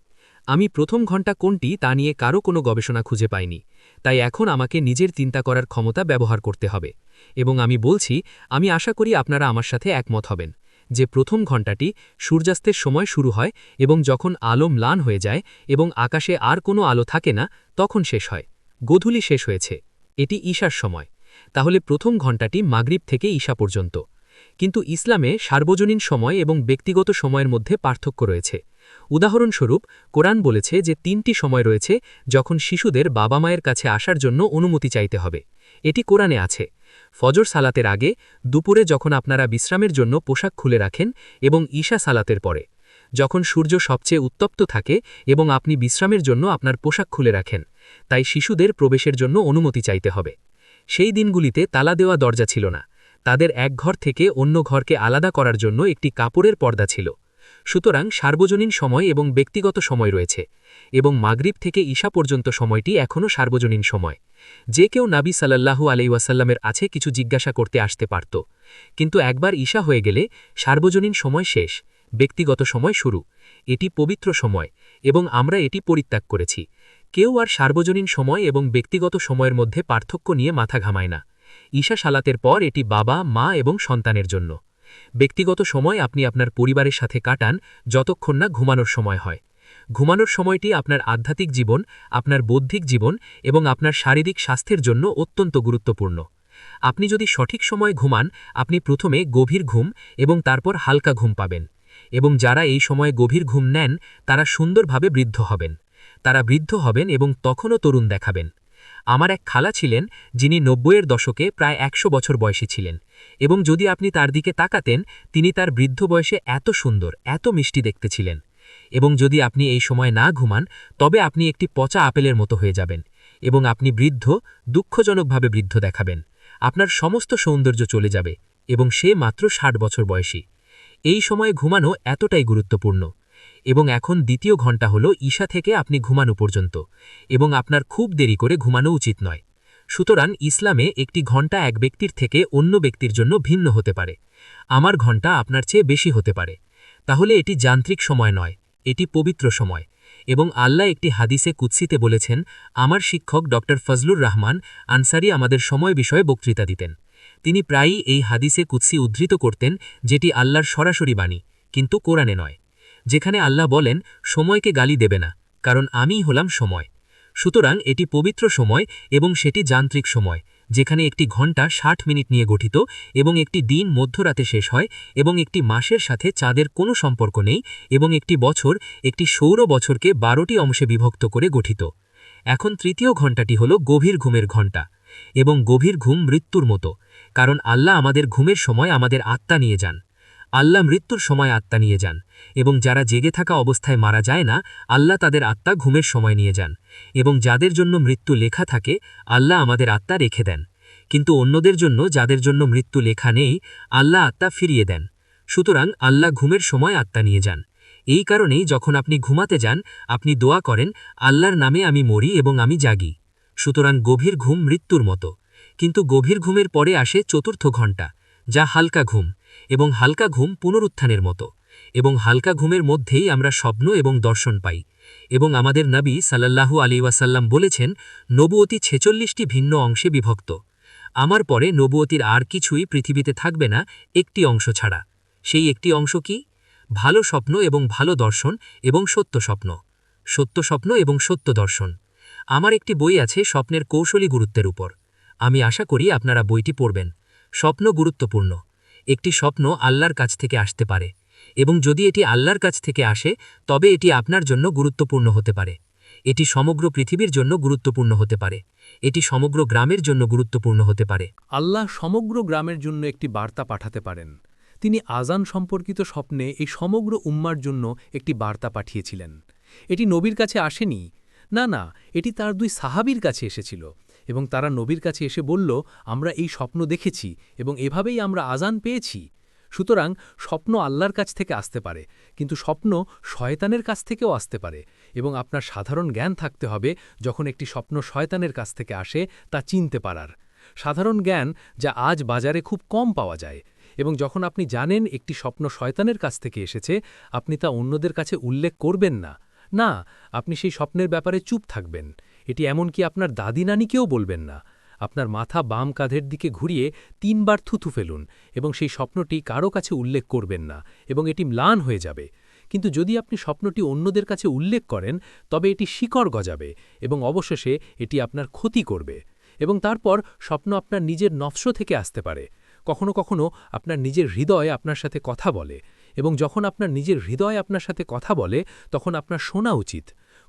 Speaker 1: আমি প্রথম ঘণ্টা কোনটি তা নিয়ে কারও কোনো গবেষণা খুঁজে পাইনি। তাই এখন আমাকে নিজের চিন্তা করার ক্ষমতা ব্যবহার করতে হবে। এবং আমি বলছি, আমি আশা করি আপনারা আমার সাথে একমত হবেন যে প্রথম ঘণ্টাটি সূর্যাস্তের সময় শুরু হয় এবং যখন আলো ম্লান হয়ে যায় এবং আকাশে আর কোনো আলো থাকে না, তখন শেষ হয়। গোধূলি শেষ হয়েছে, এটি ঈশার সময়। তাহলে প্রথম ঘণ্টাটি মাগরিব থেকে ঈশা পর্যন্ত। কিন্তু ইসলামে সার্বজনীন সময় এবং ব্যক্তিগত সময়ের মধ্যে পার্থক্য রয়েছে। উদাহরণস্বরূপ, কোরআন বলেছে যে 3টি সময় রয়েছে যখন শিশুদের বাবা মায়ের কাছে আসার জন্য অনুমতি চাইতে হবে। এটি কোরআনে আছে। ফজর সালাতের আগে, দুপুরে যখন আপনারা বিশ্রামের জন্য পোশাক খুলে রাখেন, এবং ঈশা সালাতের পরে, যখন সূর্য সবচেয়ে উত্তপ্ত থাকে এবং আপনি বিশ্রামের জন্য আপনার পোশাক খুলে রাখেন। তাই শিশুদের প্রবেশের জন্য অনুমতি চাইতে হবে। সেই দিনগুলিতে তালা দেওয়া দরজা ছিল না। তাদের এক ঘর থেকে অন্য ঘরকে আলাদা করার জন্য একটি কাপড়ের পর্দা ছিল। সুতরাং সার্বজনীন সময় এবং ব্যক্তিগত সময় রয়েছে, এবং মাগরিব থেকে ঈশা পর্যন্ত সময়টি এখনও সার্বজনীন সময়। যে কেউ নবী সাল্লাল্লাহু আলাইহি ওয়াসাল্লামের আছে কিছু জিজ্ঞাসা করতে আসতে পারত। কিন্তু একবার ঈশা হয়ে গেলে সার্বজনীন সময় শেষ, ব্যক্তিগত সময় শুরু। এটি পবিত্র সময় এবং আমরা এটি পরিত্যাগ করেছি। কেউ আর সার্বজনীন সময় এবং ব্যক্তিগত সময়ের মধ্যে পার্থক্য নিয়ে মাথা ঘামায় না। ঈশা সালাতের পর এটি বাবা, মা এবং সন্তানের জন্য। ব্যক্তিগত সময় আপনি আপনার পরিবারের সাথে কাটান যতক্ষণ না ঘুমানোর সময় হয়। ঘুমানোর সময়টি আপনার আধ্যাত্মিক জীবন, আপনার বৌদ্ধিক জীবন এবং আপনার শারীরিক স্বাস্থ্যের জন্য অত্যন্ত গুরুত্বপূর্ণ। আপনি যদি সঠিক সময়ে ঘুমান, আপনি প্রথমে গভীর ঘুম এবং তারপর হালকা ঘুম পাবেন। এবং যারা এই সময়ে গভীর ঘুম নেন, তারা সুন্দরভাবে বৃদ্ধ হবেন। তারা বৃদ্ধ হবেন এবং তখনও তরুণ দেখাবেন। আমার এক খালা ছিলেন, যিনি 90-এর দশকে প্রায় 100 বছর বয়সী ছিলেন, এবং যদি আপনি তার দিকে তাকাতেন, তিনি তার বৃদ্ধ বয়সে এত সুন্দর, এত মিষ্টি দেখতে ছিলেন। এবং যদি আপনি এই সময় না ঘুমান, তবে আপনি একটি পচা আপেলের মতো হয়ে যাবেন, এবং আপনি বৃদ্ধ, দুঃখজনকভাবে বৃদ্ধ দেখাবেন। আপনার সমস্ত সৌন্দর্য চলে যাবে, এবং সে মাত্র 60 বছর বয়সী। এই সময়ে ঘুমানো এতটাই গুরুত্বপূর্ণ। এবং এখন দ্বিতীয় ঘণ্টা হল ঈশা থেকে আপনি ঘুমানো পর্যন্ত, এবং আপনার খুব দেরি করে ঘুমানো উচিত নয়। সুতরাং ইসলামে একটি ঘণ্টা এক ব্যক্তির থেকে অন্য ব্যক্তির জন্য ভিন্ন হতে পারে। আমার ঘণ্টা আপনার চেয়ে বেশি হতে পারে। তাহলে এটি যান্ত্রিক সময় নয়, এটি পবিত্র সময়। এবং আল্লাহ একটি হাদিসে কুদসিতে বলেছেন, আমার শিক্ষক ডক্টর ফজলুর রহমান আনসারি আমাদের সময় বিষয়ে বক্তৃতা দিতেন। তিনি প্রায়ই এই হাদিসে কুদসি উদ্ধৃত করতেন, যেটি আল্লাহর সরাসরি বাণী, কিন্তু কোরআনে নয়। যেখানে আল্লাহ বলেন, সময়কে গালি দেবে না, কারণ আমিই হলাম সময়। সুতরাং এটি পবিত্র সময় এবং সেটি যান্ত্রিক সময়, যেখানে একটি ঘণ্টা 60 মিনিট নিয়ে গঠিত, এবং একটি দিন মধ্যরাতে শেষ হয়, এবং একটি মাসের সাথে চাঁদের কোনো সম্পর্ক নেই, এবং একটি বছর একটি সৌর বছরকে 12টি অংশে বিভক্ত করে গঠিত। এখন তৃতীয় ঘণ্টাটি হল গভীর ঘুমের ঘণ্টা, এবং গভীর ঘুম মৃত্যুর মতো, কারণ আল্লাহ আমাদের ঘুমের সময় আমাদের আত্মা নিয়ে যান। আল্লাহ মৃত্যুর সময় আত্মা নিয়ে যান, এবং যারা জেগে থাকা অবস্থায় মারা যায় না, আল্লাহ তাদের আত্মা ঘুমের সময় নিয়ে যান। এবং যাদের জন্য মৃত্যু লেখা থাকে, আল্লাহ আমাদের আত্মা রেখে দেন। কিন্তু অন্যদের জন্য, যাদের জন্য মৃত্যু লেখা নেই, আল্লাহ আত্মা ফিরিয়ে দেন। সুতরাং আল্লাহ ঘুমের সময় আত্মা নিয়ে যান। এই কারণেই যখন আপনি ঘুমাতে যান, আপনি দোয়া করেন, আল্লাহর নামে আমি মরি এবং আমি জাগি। সুতরাং গভীর ঘুম মৃত্যুর মতো। কিন্তু গভীর ঘুমের পরে আসে চতুর্থ ঘণ্টা, যা হালকা ঘুম, এবং হালকা ঘুম পুনরুত্থানের মতো। এবং হালকা ঘুমের মধ্যেই আমরা স্বপ্ন এবং দর্শন পাই। এবং আমাদের নবী সাল্লাল্লাহু আলাইহি ওয়াসাল্লাম বলেছেন, নবুয়তি 46টি ভিন্ন অংশে বিভক্ত। আমার পরে নবুয়তির আর কিছুই পৃথিবীতে থাকবে না, একটি অংশ ছাড়া।
Speaker 3: সেই একটি অংশ কি? ভালো স্বপ্ন এবং ভালো দর্শন এবং সত্য স্বপ্ন। সত্য স্বপ্ন এবং সত্য দর্শন। আমার একটি বই আছে স্বপ্নের কৌশলী গুরুত্বের উপর। আমি আশা করি আপনারা বইটি পড়বেন। স্বপ্ন গুরুত্বপূর্ণ। একটি স্বপ্ন আল্লাহর কাছ থেকে আসতে পারে, এবং যদি এটি আল্লাহর কাছ থেকে আসে তবে এটি আপনার জন্য গুরুত্বপূর্ণ হতে পারে। এটি সমগ্র পৃথিবীর জন্য গুরুত্বপূর্ণ হতে পারে। এটি সমগ্র গ্রামের জন্য গুরুত্বপূর্ণ হতে পারে।
Speaker 1: আল্লাহ সমগ্র গ্রামের জন্য একটি বার্তা পাঠাতে পারেন। তিনি আজান সম্পর্কিত স্বপ্নে এই সমগ্র উম্মার জন্য একটি বার্তা পাঠিয়েছিলেন। এটি নবীর কাছে আসেনি, না না, এটি তার 2 সাহাবীর কাছে এসেছিল, এবং তারা নবীর কাছে এসে বলল, আমরা এই স্বপ্ন দেখেছি এবং এভাবেই আমরা আজান পেয়েছি। সুতরাং স্বপ্ন আল্লাহর কাছ থেকে আসতে পারে, কিন্তু স্বপ্ন শয়তানের কাছ থেকেও আসতে পারে, এবং আপনার সাধারণ জ্ঞান থাকতে হবে যখন একটি স্বপ্ন শয়তানের কাছ থেকে আসে তা চিনতে পারার। সাধারণ জ্ঞান যা আজ বাজারে খুব কম পাওয়া যায়, এবং যখন আপনি জানেন একটি স্বপ্ন শয়তানের কাছ থেকে এসেছে, আপনি তা অন্যদের কাছে উল্লেখ করবেন না। না, আপনি সেই স্বপ্নের ব্যাপারে চুপ থাকবেন। এটি এমনকি আপনার দাদি নানিকেও বলবেন না। আপনার মাথা বাম কাঁধের দিকে ঘুরিয়ে 3 বার থুথু ফেলুন, এবং সেই স্বপ্নটি কারো কাছে উল্লেখ করবেন না, এবং এটি ম্লান হয়ে যাবে। কিন্তু যদি আপনি স্বপ্নটি অন্যদের কাছে উল্লেখ করেন, তবে এটি শিকড় গজাবে, এবং অবশেষে এটি আপনার ক্ষতি করবে। এবং তারপর স্বপ্ন আপনার নিজের নফস থেকে আসতে পারে। কখনো কখনো আপনার নিজের হৃদয় আপনার সাথে কথা বলে, এবং যখন আপনার নিজের হৃদয় আপনার সাথে কথা বলে তখন আপনার শোনা উচিত।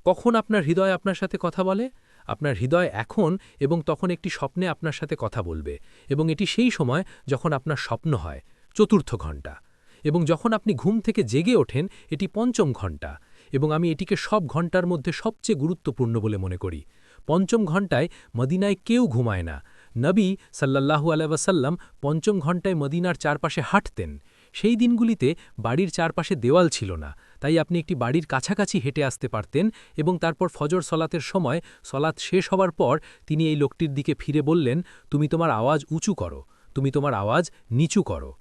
Speaker 1: কখন আপনার হৃদয় আপনার সাথে কথা বলে? আপনার হৃদয় এখন এবং তখন একটি স্বপ্নে আপনার সাথে কথা বলবে, এবং এটি সেই সময় যখন আপনার স্বপ্ন হয়, 4র্থ ঘণ্টা। এবং যখন আপনি ঘুম থেকে জেগে ওঠেন, এটি 5ম ঘণ্টা, এবং আমি এটিকে সব ঘণ্টার মধ্যে সবচেয়ে গুরুত্বপূর্ণ বলে মনে করি। 5ম ঘণ্টায় মদিনায় কেউ ঘুমায় না। নবী সাল্লাল্লাহু আলাইহি ওয়াসাল্লাম 5ম ঘণ্টায় মদিনার চারপাশে হাঁটতেন। সেই দিনগুলিতে বাড়ির চারপাশে দেওয়াল ছিল না, তাই আপনি একটি বাড়ির কাছাকাছি হেঁটে আসতে পারতেন, এবং তারপর ফজর সলাতের সময় সলাত শেষ হবার পর তিনি এই লোকটির দিকে ফিরে বললেন, তুমি তোমার আওয়াজ উঁচু করো, তুমি তোমার আওয়াজ নিচু করো।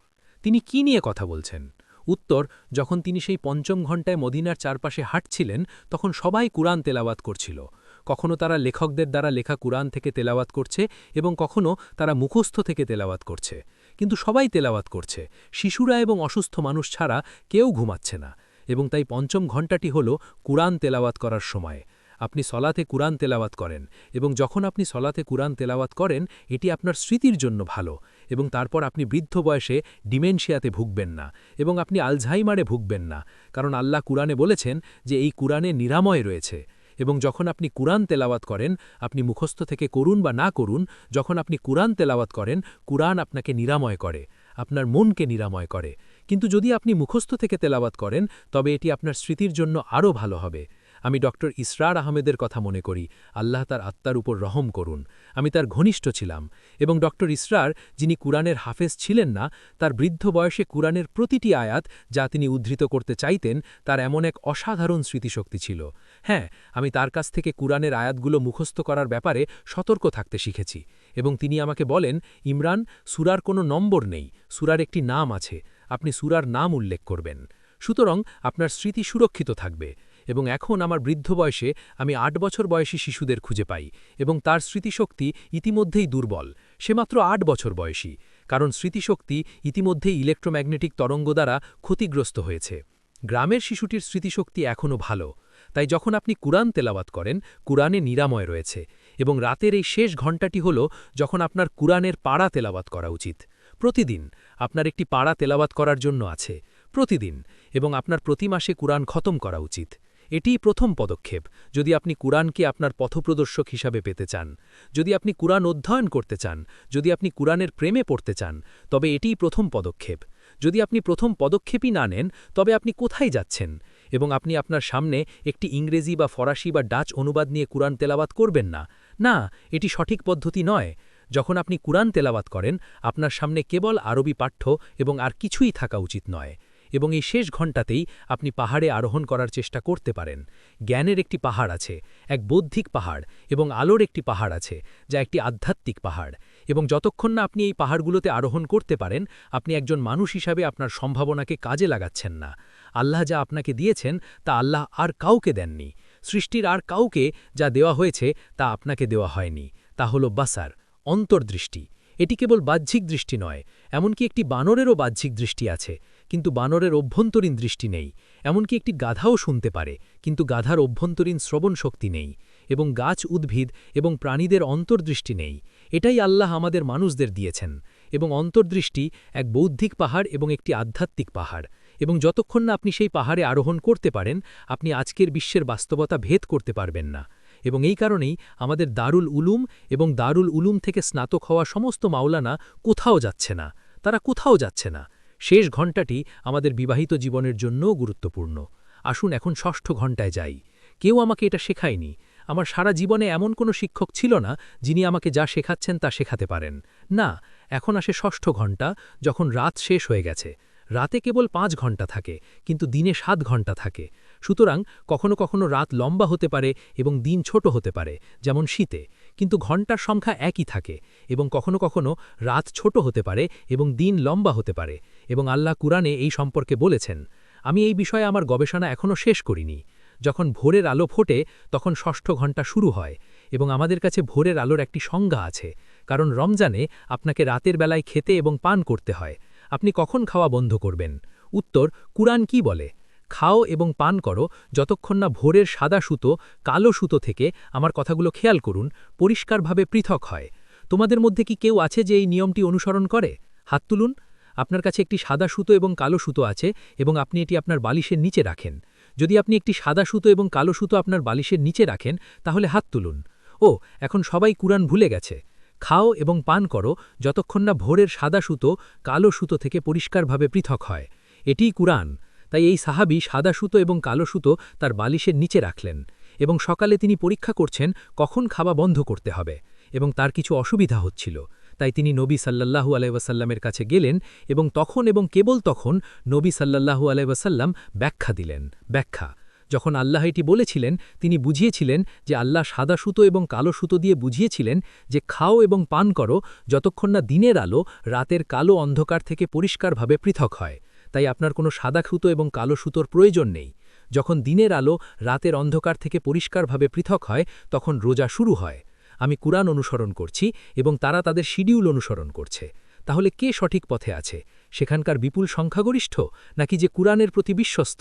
Speaker 1: তিনি কি নিয়ে কথা বলছেন? উত্তর, যখন তিনি সেই 5ম ঘণ্টায় মদিনার চারপাশে হাঁটছিলেন, তখন সবাই কুরআন তেলাওয়াত করছিল। কখনো তারা লেখকদের দ্বারা লেখা কুরআন থেকে তেলাওয়াত করছে, এবং কখনো তারা মুখস্থ থেকে তেলাওয়াত করছে। কিন্তু সবাই তেলাওয়াত করছে, শিশুরা এবং অসুস্থ মানুষ ছাড়া কেউ ঘুমাচ্ছে না, এবং তাই 5ম ঘণ্টাটি হল কুরআন তেলাওয়াত করার সময়। আপনি সলাতে কুরআন তেলাওয়াত করেন, এবং যখন আপনি সলাতে কুরআন তেলাওয়াত করেন, এটি আপনার স্মৃতির জন্য ভালো, এবং তারপর আপনি বৃদ্ধ বয়সে ডিমেনশিয়াতে ভুগবেন না, এবং আপনি আলঝাইমারে ভুগবেন না, কারণ আল্লাহ কুরআনে বলেছেন যে এই কুরআনে নিরাময় রয়েছে। এবং যখন আপনি কুরআন তেলাওয়াত করেন, আপনি মুখস্থ থেকে করুন বা না করুন, যখন আপনি কুরআন তেলাওয়াত করেন, কুরআন আপনাকে নিরাময় করে, আপনার মনকে নিরাময় করে। কিন্তু যদি আপনি মুখস্থ থেকে তেলাওয়াত করেন, তবে এটি আপনার স্মৃতির জন্য আরও ভালো হবে। আমি ডক্টর ইসরার আহমেদের কথা মনে করি, আল্লাহ তার আত্মার উপর রহম করুন। আমি তার ঘনিষ্ঠ ছিলাম, এবং ডক্টর ইসরার, যিনি কুরআনের হাফেজ ছিলেন না, তার বৃদ্ধ বয়সে কুরআনের প্রতিটি আয়াত যা তিনি উদ্ধৃত করতে চাইতেন, তার এমন এক অসাধারণ স্মৃতিশক্তি ছিল। হ্যাঁ, আমি তার কাছ থেকে কুরআনের আয়াতগুলো মুখস্থ করার ব্যাপারে সতর্ক থাকতে শিখেছি, এবং তিনি আমাকে বলেন, ইমরান, সূরার কোনো নম্বর নেই, সূরার একটি নাম আছে, আপনি সূরার নাম উল্লেখ করবেন। সুতরাং আপনার স্মৃতি সুরক্ষিত থাকবে। এবং এখন আমার বৃদ্ধ বয়সে আমি 8 বছর বয়সী শিশুদের খুঁজে পাই, এবং তার স্মৃতিশক্তি ইতিমধ্যেই দুর্বল। সে মাত্র 8 বছর বয়সী, কারণ স্মৃতিশক্তি ইতিমধ্যেই ইলেকট্রোম্যাগনেটিক তরঙ্গ দ্বারা ক্ষতিগ্রস্ত হয়েছে। গ্রামের শিশুটির স্মৃতিশক্তি এখনও ভালো। তাই যখন আপনি কুরআন তেলাওয়াত করেন, কুরআনে নিরাময় রয়েছে, এবং রাতের এই শেষ ঘণ্টাটি হল যখন আপনার কুরআনের পাড়া তেলাওয়াত করা উচিত। প্রতিদিন আপনার একটি পাড়া তেলাওয়াত করার জন্য আছে, প্রতিদিন, এবং আপনার প্রতি মাসে কুরআন খতম করা উচিত। এটিই প্রথম পদক্ষেপ যদি আপনি কুরআনকে আপনার পথপ্রদর্শক হিসাবে পেতে চান। যদি আপনি কুরআন অধ্যয়ন করতে চান, যদি আপনি কুরআনের প্রেমে পড়তে চান, তবে এটিই প্রথম পদক্ষেপ। যদি আপনি প্রথম পদক্ষেপই না নেন, তবে আপনি কোথায় যাচ্ছেন? এবং আপনি আপনার সামনে একটি ইংরেজি বা ফরাসি বা ডাচ অনুবাদ নিয়ে কুরআন তেলাওয়াত করবেন না। না, এটি সঠিক পদ্ধতি নয়। যখন আপনি কুরআন তেলাওয়াত করেন, আপনার সামনে কেবল আরবি পাঠ্য এবং আর কিছুই থাকা উচিত নয়। এবং এই শেষ ঘণ্টাতেই আপনি পাহাড়ে আরোহণ করার চেষ্টা করতে পারেন। জ্ঞানের একটি পাহাড় আছে, এক বৌদ্ধিক পাহাড়, এবং আলোর একটি পাহাড় আছে, যা একটি আধ্যাত্মিক পাহাড়। এবং যতক্ষণ না আপনি এই পাহাড়গুলোতে আরোহণ করতে পারেন, আপনি একজন মানুষ হিসাবে আপনার সম্ভাবনাকে কাজে লাগাচ্ছেন না। আল্লাহ যা আপনাকে দিয়েছেন তা আল্লাহ আর কাউকে দেননি। সৃষ্টির আর কাউকে যা দেওয়া হয়েছে তা আপনাকে দেওয়া হয়নি। তা হল বাসার, অন্তর্দৃষ্টি। এটি কেবল বাহ্যিক দৃষ্টি নয়, এমনকি একটি বানরেরও বাহ্যিক দৃষ্টি আছে,
Speaker 4: কিন্তু বানরের অভ্যন্তরীণ দৃষ্টি নেই। এমনকি একটি গাধাও শুনতে পারে, কিন্তু গাধার অভ্যন্তরীণ শ্রবণ শক্তি নেই। এবং গাছ, উদ্ভিদ এবং প্রাণীদের অন্তর্দৃষ্টি নেই। এটাই আল্লাহ আমাদের মানুষদের দিয়েছেন। এবং অন্তর্দৃষ্টি এক বৌদ্ধিক পাহাড় এবং একটি আধ্যাত্মিক পাহাড়। এবং যতক্ষণ না আপনি সেই পাহাড়ে আরোহণ করতে পারেন, আপনি আজকের বিশ্বের বাস্তবতা ভেদ করতে পারবেন না। এবং এই কারণেই আমাদের দারুল উলুম এবং দারুল উলুম থেকে স্নাতক হওয়া সমস্ত মাওলানা কোথাও যাচ্ছে না। তারা কোথাও যাচ্ছে না। শেষ ঘণ্টাটি আমাদের বিবাহিত জীবনের জন্যও গুরুত্বপূর্ণ। আসুন এখন ষষ্ঠ ঘণ্টায় যাই। কেউ আমাকে এটা শেখায়নি। আমার সারা জীবনে এমন কোনো শিক্ষক ছিল না যিনি আমাকে যা শেখাচ্ছেন তা শেখাতে পারেন। না, এখন আসে ষষ্ঠ ঘণ্টা, যখন রাত শেষ হয়ে গেছে। রাতে কেবল 5 ঘণ্টা থাকে, কিন্তু দিনে 7 ঘণ্টা থাকে। সুতরাং কখনো কখনো রাত লম্বা হতে পারে এবং দিন ছোট হতে পারে, যেমন শীতে, কিন্তু ঘণ্টার সংখ্যা একই থাকে। এবং কখনো কখনো রাত ছোট হতে পারে এবং দিন লম্বা হতে পারে। এবং আল্লাহ কুরআনে এই সম্পর্কে বলেছেন। আমি এই বিষয়ে আমার গবেষণা এখনও শেষ করিনি। যখন ভোরের আলো ফোটে তখন ষষ্ঠ ঘণ্টা শুরু হয়। এবং আমাদের কাছে ভোরের আলোর একটি সংজ্ঞা আছে, কারণ রমজানে আপনাকে রাতের বেলায় খেতে এবং পান করতে হয়। আপনি কখন খাওয়া বন্ধ করবেন? উত্তর, কুরআন কি বলে? খাও এবং পান করো যতক্ষণ না ভোরের সাদা সুতো কালো সুতো থেকে, আমার কথাগুলো খেয়াল করুন, পরিষ্কারভাবে পৃথক হয়। তোমাদের মধ্যে কি কেউ আছে যে এই নিয়মটি অনুসরণ করে? হাত তুলুন। আপনার কাছে একটি সাদা সুতো এবং কালো সুতো আছে এবং আপনি এটি আপনার বালিশের নিচে রাখেন। যদি আপনি একটি সাদা সুতো এবং কালো সুতো আপনার বালিশের নিচে রাখেন, তাহলে হাত তুলুন। ও, এখন সবাই কুরআন ভুলে গেছে। খাও এবং পান করো যতক্ষণ না ভোরের সাদা সুতো কালো সুতো থেকে পরিষ্কারভাবে পৃথক হয়। এটিই কুরআন। তাই এই সাহাবী সাদা সুতো এবং কালো সুতো তার বালিশের নিচে রাখলেন। এবং সকালে তিনি পরীক্ষা করছেন কখন খাওয়া বন্ধ করতে হবে। এবং তার কিছু অসুবিধা হচ্ছিল। তাই তিনি নবী সাল্লাল্লাহু আলাইহি ওয়াসাল্লামের কাছে গেলেন এবং তখন এবং কেবল তখন নবী সাল্লাল্লাহু আলাইহি ওয়াসাল্লাম ব্যাখ্যা দিলেন। ব্যাখ্যা, যখন আল্লাহ এটি বলেছিলেন, তিনি বুঝিয়েছিলেন যে আল্লাহ সাদা সুতো এবং কালো সুতো দিয়ে বুঝিয়েছিলেন যে খাও এবং পান করো যতক্ষণ না দিনের আলো রাতের কালো অন্ধকার থেকে পরিষ্কারভাবে পৃথক হয়। তাই আপনার কোনো সাদা সুতো এবং কালো সুতোর প্রয়োজন নেই। যখন দিনের আলো রাতের অন্ধকার থেকে পরিষ্কারভাবে পৃথক হয়, তখন রোজা শুরু হয়। আমি কুরআন অনুসরণ করছি এবং তারা তাদের শিডিউল অনুসরণ করছে। তাহলে কে সঠিক পথে আছে? সেখানকার বিপুল সংখ্যাগরিষ্ঠ, নাকি যে কুরআনের প্রতি বিশ্বস্ত?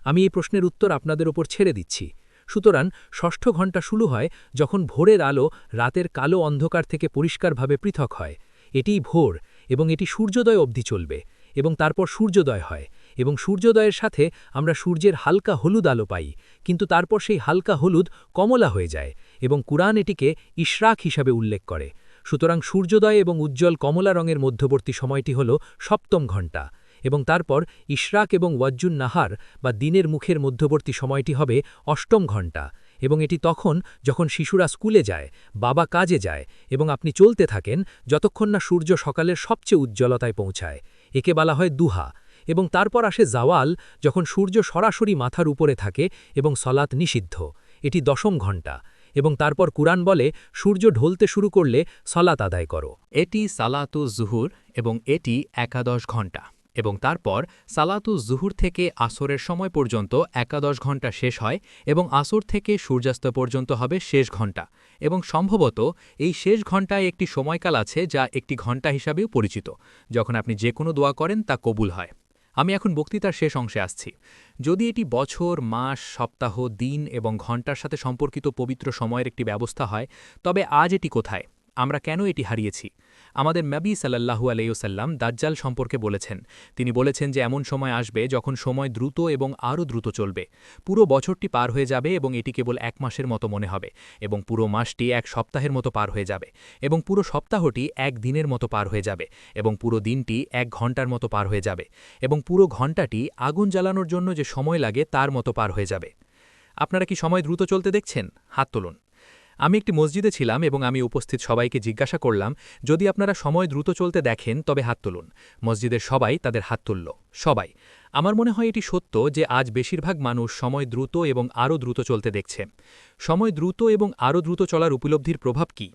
Speaker 4: আমি এই প্রশ্নের উত্তর আপনাদের ওপর ছেড়ে দিচ্ছি। সুতরাং ষষ্ঠ ঘণ্টা শুরু হয় যখন ভোরের আলো রাতের কালো অন্ধকার থেকে পরিষ্কারভাবে পৃথক হয়। এটিই ভোর, এবং এটি সূর্যোদয় অবধি চলবে। এবং তারপর সূর্যোদয় হয়, এবং সূর্যোদয়ের সাথে আমরা সূর্যের হালকা হলুদ আলো পাই, কিন্তু তারপর সেই হালকা হলুদ কমলা হয়ে যায়, এবং কুরআন এটিকে ইশরাক হিসাবে উল্লেখ করে। সুতরাং সূর্যোদয় এবং উজ্জ্বল কমলা রঙের মধ্যবর্তী সময়টি হল সপ্তম ঘণ্টা। এবং তারপর ইশরাক এবং ওয়াজ্জুন নাহার বা দিনের মুখের মধ্যবর্তী সময়টি হবে অষ্টম ঘণ্টা। এবং এটি তখন যখন শিশুরা স্কুলে যায়, বাবা কাজে যায়, এবং আপনি চলতে থাকেন যতক্ষণ না সূর্য সকালের সবচেয়ে উজ্জ্বলতায় পৌঁছায়। একে বলা হয় দুহা। এবং তারপর আসে জাওয়াল, যখন সূর্য সরাসরি মাথার উপরে থাকে এবং সলাত নিষিদ্ধ। এটি দশম ঘণ্টা। এবং তারপর কুরআন বলে সূর্য ঢলতে শুরু করলে সলাত আদায় করো।
Speaker 2: এটি সালাতু জুহুর এবং এটি 11 ঘণ্টা। এবং তারপর সালাতু জুহুর থেকে আসরের সময় পর্যন্ত 11 ঘণ্টা শেষ হয় এবং আসর থেকে সূর্যাস্ত পর্যন্ত হবে শেষ ঘণ্টা। এবং সম্ভবত এই শেষ ঘণ্টায় একটি সময়কাল আছে যা একটি ঘণ্টা হিসাবেও পরিচিত, যখন আপনি যে কোনো দোয়া করেন তা কবুল হয়। আমি এখন বক্তৃতার শেষ অংশে আসছি। যদি এটি বছর, মাস, সপ্তাহ, দিন এবং ঘণ্টার সাথে সম্পর্কিত পবিত্র সময়ের একটি ব্যবস্থা হয়, তবে আজ এটি কোথায়? আমরা কেন এটি হারিয়েছি? আমাদের নবী সাল্লাল্লাহু আলাইহি ওয়াসাল্লাম দাজ্জাল সম্পর্কে বলেছেন। তিনি বলেছেন যে এমন সময় আসবে যখন সময় দ্রুত এবং আরও দ্রুত চলবে। পুরো বছরটি পার হয়ে যাবে এবং এটি কেবল 1 মাসের মতো মনে হবে, এবং পুরো মাসটি 1 সপ্তাহের মতো পার হয়ে যাবে, এবং পুরো সপ্তাহটি 1 দিনের মতো পার হয়ে যাবে, এবং পুরো দিনটি 1 ঘণ্টার মতো পার হয়ে যাবে, এবং পুরো ঘণ্টাটি আগুন জ্বালানোর জন্য যে সময় লাগে তার মতো পার হয়ে যাবে। আপনারা কি সময় দ্রুত চলতে দেখছেন? হাত তুলুন। আমি একটি মসজিদে ছিলাম এবং আমি উপস্থিত সবাইকে জিজ্ঞাসা করলাম, যদি আপনারা সময় দ্রুত চলতে দেখেন তবে হাত তুলুন। মসজিদের সবাই তাদের হাত তুলল। সবাই। আমার মনে হয় এটি সত্য যে আজ বেশিরভাগ মানুষ সময় দ্রুত এবং আরও দ্রুত চলতে দেখছে। সময় দ্রুত এবং আরও দ্রুত চলার উপলব্ধির প্রভাব কী?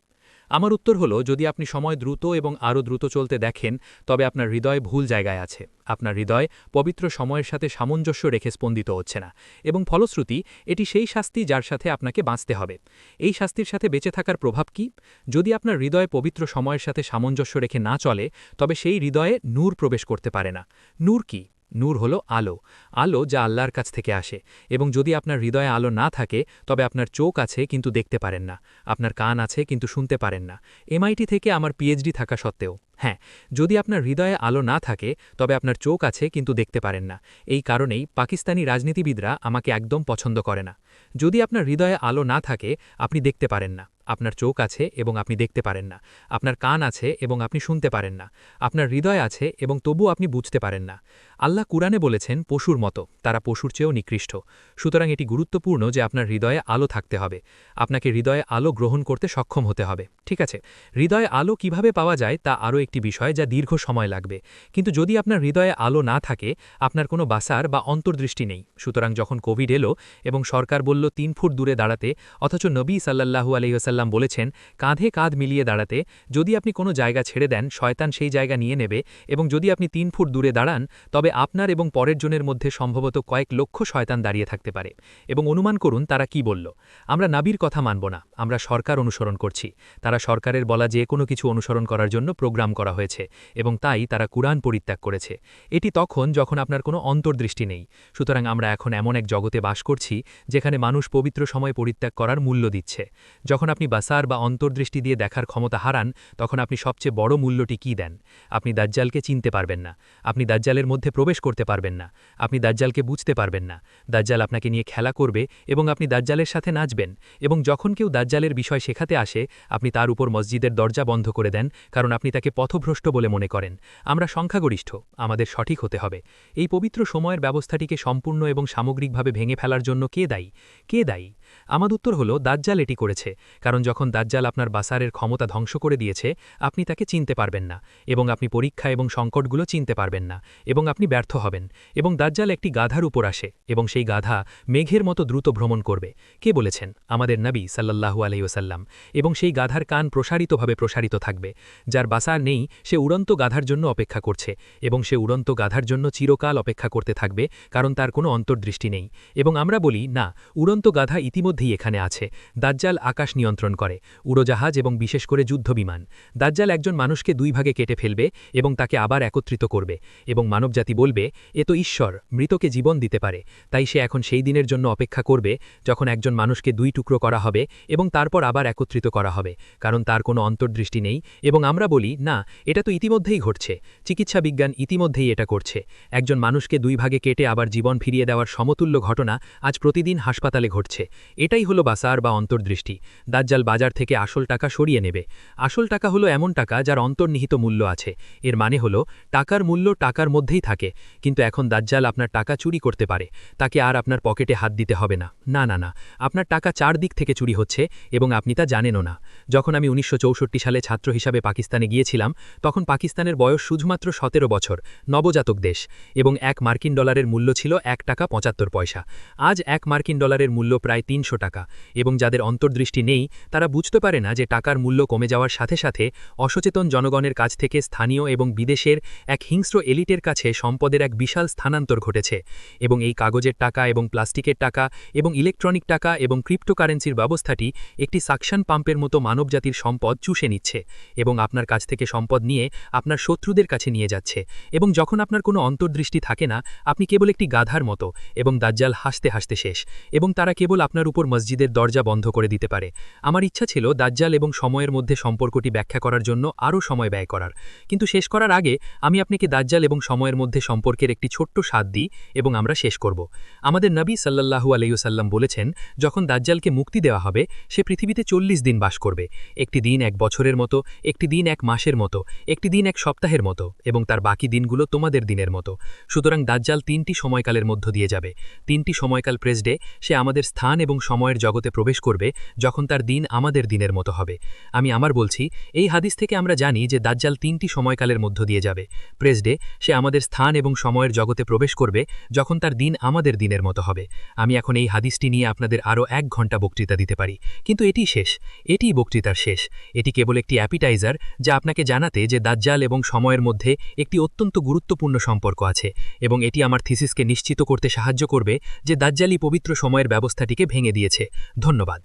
Speaker 2: আমার উত্তর হলো, যদি আপনি সময় দ্রুত এবং আরও দ্রুত চলতে দেখেন, তবে আপনার হৃদয় ভুল জায়গায় আছে। আপনার হৃদয় পবিত্র সময়ের সাথে সামঞ্জস্য রেখে স্পন্দিত হচ্ছে না, এবং ফলশ্রুতি এটি সেই শাস্তি যার সাথে আপনাকে বাঁচতে হবে। এই শাস্তির সাথে বেঁচে থাকার প্রভাব কি? যদি আপনার হৃদয় পবিত্র সময়ের সাথে সামঞ্জস্য রেখে না চলে, তবে সেই হৃদয়ে নূর প্রবেশ করতে পারে না। নূর কি? নূর হলো আলো, আলো যা আল্লাহর কাছ থেকে আসে। এবং যদি আপনার হৃদয়ে আলো না থাকে, তবে আপনার চোখ আছে কিন্তু দেখতে পারেন না, আপনার কান আছে কিন্তু শুনতে পারেন না। MIT থেকে আমার পিএইচডি থাকা সত্ত্বেও। হ্যাঁ, যদি আপনার হৃদয়ে আলো না থাকে, তবে আপনার চোখ আছে কিন্তু দেখতে পারেন না। এই কারণেই পাকিস্তানি রাজনীতিবিদরা আমাকে একদম পছন্দ করে না। যদি আপনার হৃদয়ে আলো না থাকে, আপনি দেখতে পারেন না, আপনার চোখ আছে এবং আপনি দেখতে পারেন না, আপনার কান আছে এবং আপনি শুনতে পারেন না, আপনার হৃদয় আছে এবং তবু আপনি বুঝতে পারেন না। আল্লাহ কুরআনে বলেছেন পশুর মতো, তারা পশুর চেয়েও নিকৃষ্ট। সুতরাং এটি গুরুত্বপূর্ণ যে আপনার হৃদয়ে আলো থাকতে হবে, আপনাকে হৃদয়ে আলো গ্রহণ করতে সক্ষম হতে হবে। ঠিক আছে, হৃদয়ে আলো কিভাবে পাওয়া যায় তা আরও একটি বিষয় যা দীর্ঘ সময় লাগবে। কিন্তু যদি আপনার হৃদয়ে আলো না থাকে, আপনার কোনো বাসার বা অন্তর্দৃষ্টি নেই। সুতরাং যখন কোভিড এলো এবং সরকার বলল 3 ফুট দূরে দাঁড়াতে, অথচ নবী সাল্লাল্লাহু আলাইহি ওয়াসাল্লাম বলেছেন কাঁধে কাঁধ মিলিয়ে দাঁড়াতে, যদি আপনি কোনো জায়গা ছেড়ে দেন, শয়তান সেই জায়গা নিয়ে নেবে, এবং যদি আপনি 3 ফুট দূরে দাঁড়ান, তবে আপনার এবং পরের জনের মধ্যে সম্ভবত কয়েক লক্ষ শয়তান দাঁড়িয়ে থাকতে পারে। এবং অনুমান করুন তারা কি বলল, আমরা নাবির কথা মানব না, আমরা সরকার অনুসরণ করছি। তারা সরকারের বলা যে কোনো কিছু অনুসরণ করার জন্য প্রোগ্রাম করা হয়েছে, এবং তাই তারা কুরআন পরিত্যাগ করেছে। এটি তখন যখন আপনার কোনো অন্তর্দৃষ্টি নেই। সুতরাং আমরা এখন এমন এক জগতে বাস করছি যেখানে মানুষ পবিত্র সময় পরিত্যাগ করার মূল্য দিচ্ছে। যখন আপনি বাসার বা অন্তর্দৃষ্টি দিয়ে দেখার ক্ষমতা হারান, তখন আপনি সবচেয়ে বড় মূল্যটি কি দেন? আপনি দাজ্জালকে চিনতে পারবেন না, আপনি দাজ্জালের মধ্যে প্রবেশ করতে পারবেন না, আপনি দাজ্জালকে বুঝতে পারবেন না। দাজ্জাল আপনাকে নিয়ে খেলা করবে এবং আপনি দাজ্জালের সাথে নাচবেন। এবং যখন কেউ দাজ্জালের বিষয় শেখাতে আসে, আপনি তার উপর মসজিদের দরজা বন্ধ করে দেন, কারণ আপনি তাকে পথভ্রষ্ট বলে মনে করেন। আমরা সংখ্যাগরিষ্ঠ, আমাদের সঠিক হতে হবে। এই পবিত্র সময়ের ব্যবস্থাটিকে সম্পূর্ণ এবং সামগ্রিকভাবে ভেঙে ফেলার জন্য কে দায়ী? কে দায়ী? আমার উত্তর হলো দাজ্জাল এটি করেছে। কারণ যখন দাজ্জাল আপনার বাসারের ক্ষমতা ধ্বংস করে দিয়েছে, আপনি তাকে চিনতে পারবেন না, এবং আপনি পরীক্ষা এবং সংকটগুলো চিনতে পারবেন না, এবং আপনি ব্যর্থ হবেন। এবং দাজ্জাল একটি গাধার উপর আসে, এবং সেই গাধা মেঘের মতো দ্রুত ভ্রমণ করবে। কে বলেছেন? আমাদের নবী সাল্লাল্লাহু আলাইহি ওয়াসাল্লাম। এবং সেই গাধার কান প্রসারিতভাবে প্রসারিত থাকবে। যার বাসার নেই, সে উড়ন্ত গাধার জন্য অপেক্ষা করছে, এবং সে উড়ন্ত গাধার জন্য চিরকাল অপেক্ষা করতে থাকবে, কারণ তার কোনো অন্তর্দৃষ্টি নেই। এবং আমরা বলি না, উড়ন্ত গাধা ইতিমধ্যেই এখানে আছে। দাজ্জাল আকাশ নিয়ন্ত্রণ করে, উড়োজাহাজ এবং বিশেষ করে যুদ্ধবিমান। দাজ্জাল একজন মানুষকে 2 ভাগে কেটে ফেলবে এবং তাকে আবার একত্রিত করবে, এবং মানবজাতি বলবে, এ তো ঈশ্বর, মৃতকে জীবন দিতে পারে। তাই সে এখন সেই দিনের জন্য অপেক্ষা করবে যখন একজন মানুষকে 2 টুকরো করা হবে এবং তারপর আবার একত্রিত করা হবে, কারণ তার কোনো অন্তর্দৃষ্টি নেই। এবং আমরা বলি না, এটা তো ইতিমধ্যেই ঘটছে, চিকিৎসা বিজ্ঞান ইতিমধ্যেই এটা করছে। একজন মানুষকে 2 ভাগে কেটে আবার জীবন ফিরিয়ে দেওয়ার সমতুল্য ঘটনা আজ প্রতিদিন হাসপাতালে ঘটছে। এটাই হলো বাসার বা অন্তর্দৃষ্টি। দাজ্জাল বাজার থেকে আসল টাকা সরিয়ে নেবে। আসল টাকা হলো এমন টাকা যার অন্তর্নিহিত মূল্য আছে। এর মানে হলো টাকার মূল্য টাকার মধ্যেই থাকে। কিন্তু এখন দাজ্জাল আপনার টাকা চুরি করতে পারে, তাকে আর আপনার পকেটে হাত দিতে হবে না। না না না, আপনার টাকা 4 দিক থেকে চুরি হচ্ছে এবং আপনি তা জানেনও না। যখন আমি 1964 সালে ছাত্র হিসাবে পাকিস্তানে গিয়েছিলাম, তখন পাকিস্তানের বয়স শুধুমাত্র 17 বছর, নবজাতক দেশ, এবং 1 মার্কিন ডলারের মূল্য ছিল 1 টাকা 75 পয়সা। আজ 1 মার্কিন ডলারের মূল্য প্রায় 300 টাকা। এবং যাদের অন্তর্দৃষ্টি নেই, তারা বুঝতে পারে না যে টাকার মূল্য কমে যাওয়ার সাথে সাথে অসচেতন জনগণের কাছ থেকে স্থানীয় এবং বিদেশের এক হিংস্র এলিটের কাছে সম্পদের এক বিশাল স্থানান্তর ঘটেছে। এবং এই কাগজের টাকা এবং প্লাস্টিকের টাকা এবং ইলেকট্রনিক টাকা এবং ক্রিপ্টোকারেন্সির ব্যবস্থাটি একটি সাকশন পাম্পের মতো মানবজাতির সম্পদ চুষে নিচ্ছে, এবং আপনার কাছ থেকে সম্পদ নিয়ে আপনার শত্রুদের কাছে নিয়ে যাচ্ছে। এবং যখন আপনার কোনো অন্তর্দৃষ্টি থাকে না, আপনি কেবল একটি গাধার মতো, এবং দাজ্জাল হাসতে হাসতে শেষ, এবং তারা কেবল আপনার উপর মসজিদের দরজা বন্ধ করে দিতে পারে। আমার ইচ্ছা ছিল দাজ্জাল এবং সময়ের মধ্যে সম্পর্কটি ব্যাখ্যা করার জন্য আরও সময় ব্যয় করার, কিন্তু শেষ করার আগে আমি আপনাকে দাজ্জাল এবং সময়ের মধ্যে সম্পর্কের একটি ছোট্ট স্বাদ দিই, এবং আমরা শেষ করব। আমাদের নবী সাল্লাল্লাহু আলাইহি ওয়াসাল্লাম বলেছেন, যখন দাজ্জালকে মুক্তি দেওয়া হবে, সে পৃথিবীতে 40 দিন বাস করবে। একটি দিন 1 বছরের মতো, একটি দিন 1 মাসের মতো, একটি দিন 1 সপ্তাহের মতো, এবং তার বাকি দিনগুলো তোমাদের দিনের মতো। সুতরাং দাজ্জাল 3টি সময়কালের মধ্য দিয়ে যাবে। 3টি সময়কাল প্রেসডে, সে আমাদের স্থান এবং সময়ের জগতে প্রবেশ করবে যখন তার দিন আমাদের দিনের মতো হবে। আমি আমার বলছি, এই হাদিস থেকে আমরা জানি যে দাজ্জাল 3টি সময়কালের মধ্য দিয়ে যাবে। প্রেসডে, সে আমাদের স্থান এবং সময়ের জগতে প্রবেশ করবে যখন তার দিন আমাদের দিনের মতো হবে। আমি এখন এই হাদিসটি নিয়ে আপনাদের আরও 1 ঘন্টা বক্তৃতা দিতে পারি, কিন্তু এটি শেষ, এটিই বক্তৃতার শেষ। এটি কেবল একটি অ্যাপিটাইজার যা আপনাকে জানাতে যে দাজ্জাল এবং সময়ের মধ্যে একটি অত্যন্ত গুরুত্বপূর্ণ সম্পর্ক আছে, এবং এটি আমার থিসিসকে নিশ্চিত করতে সাহায্য করবে যে দাজ্জালই পবিত্র সময়ের ব্যবস্থাটিকে ভেঙে দিয়েছে। ধন্যবাদ।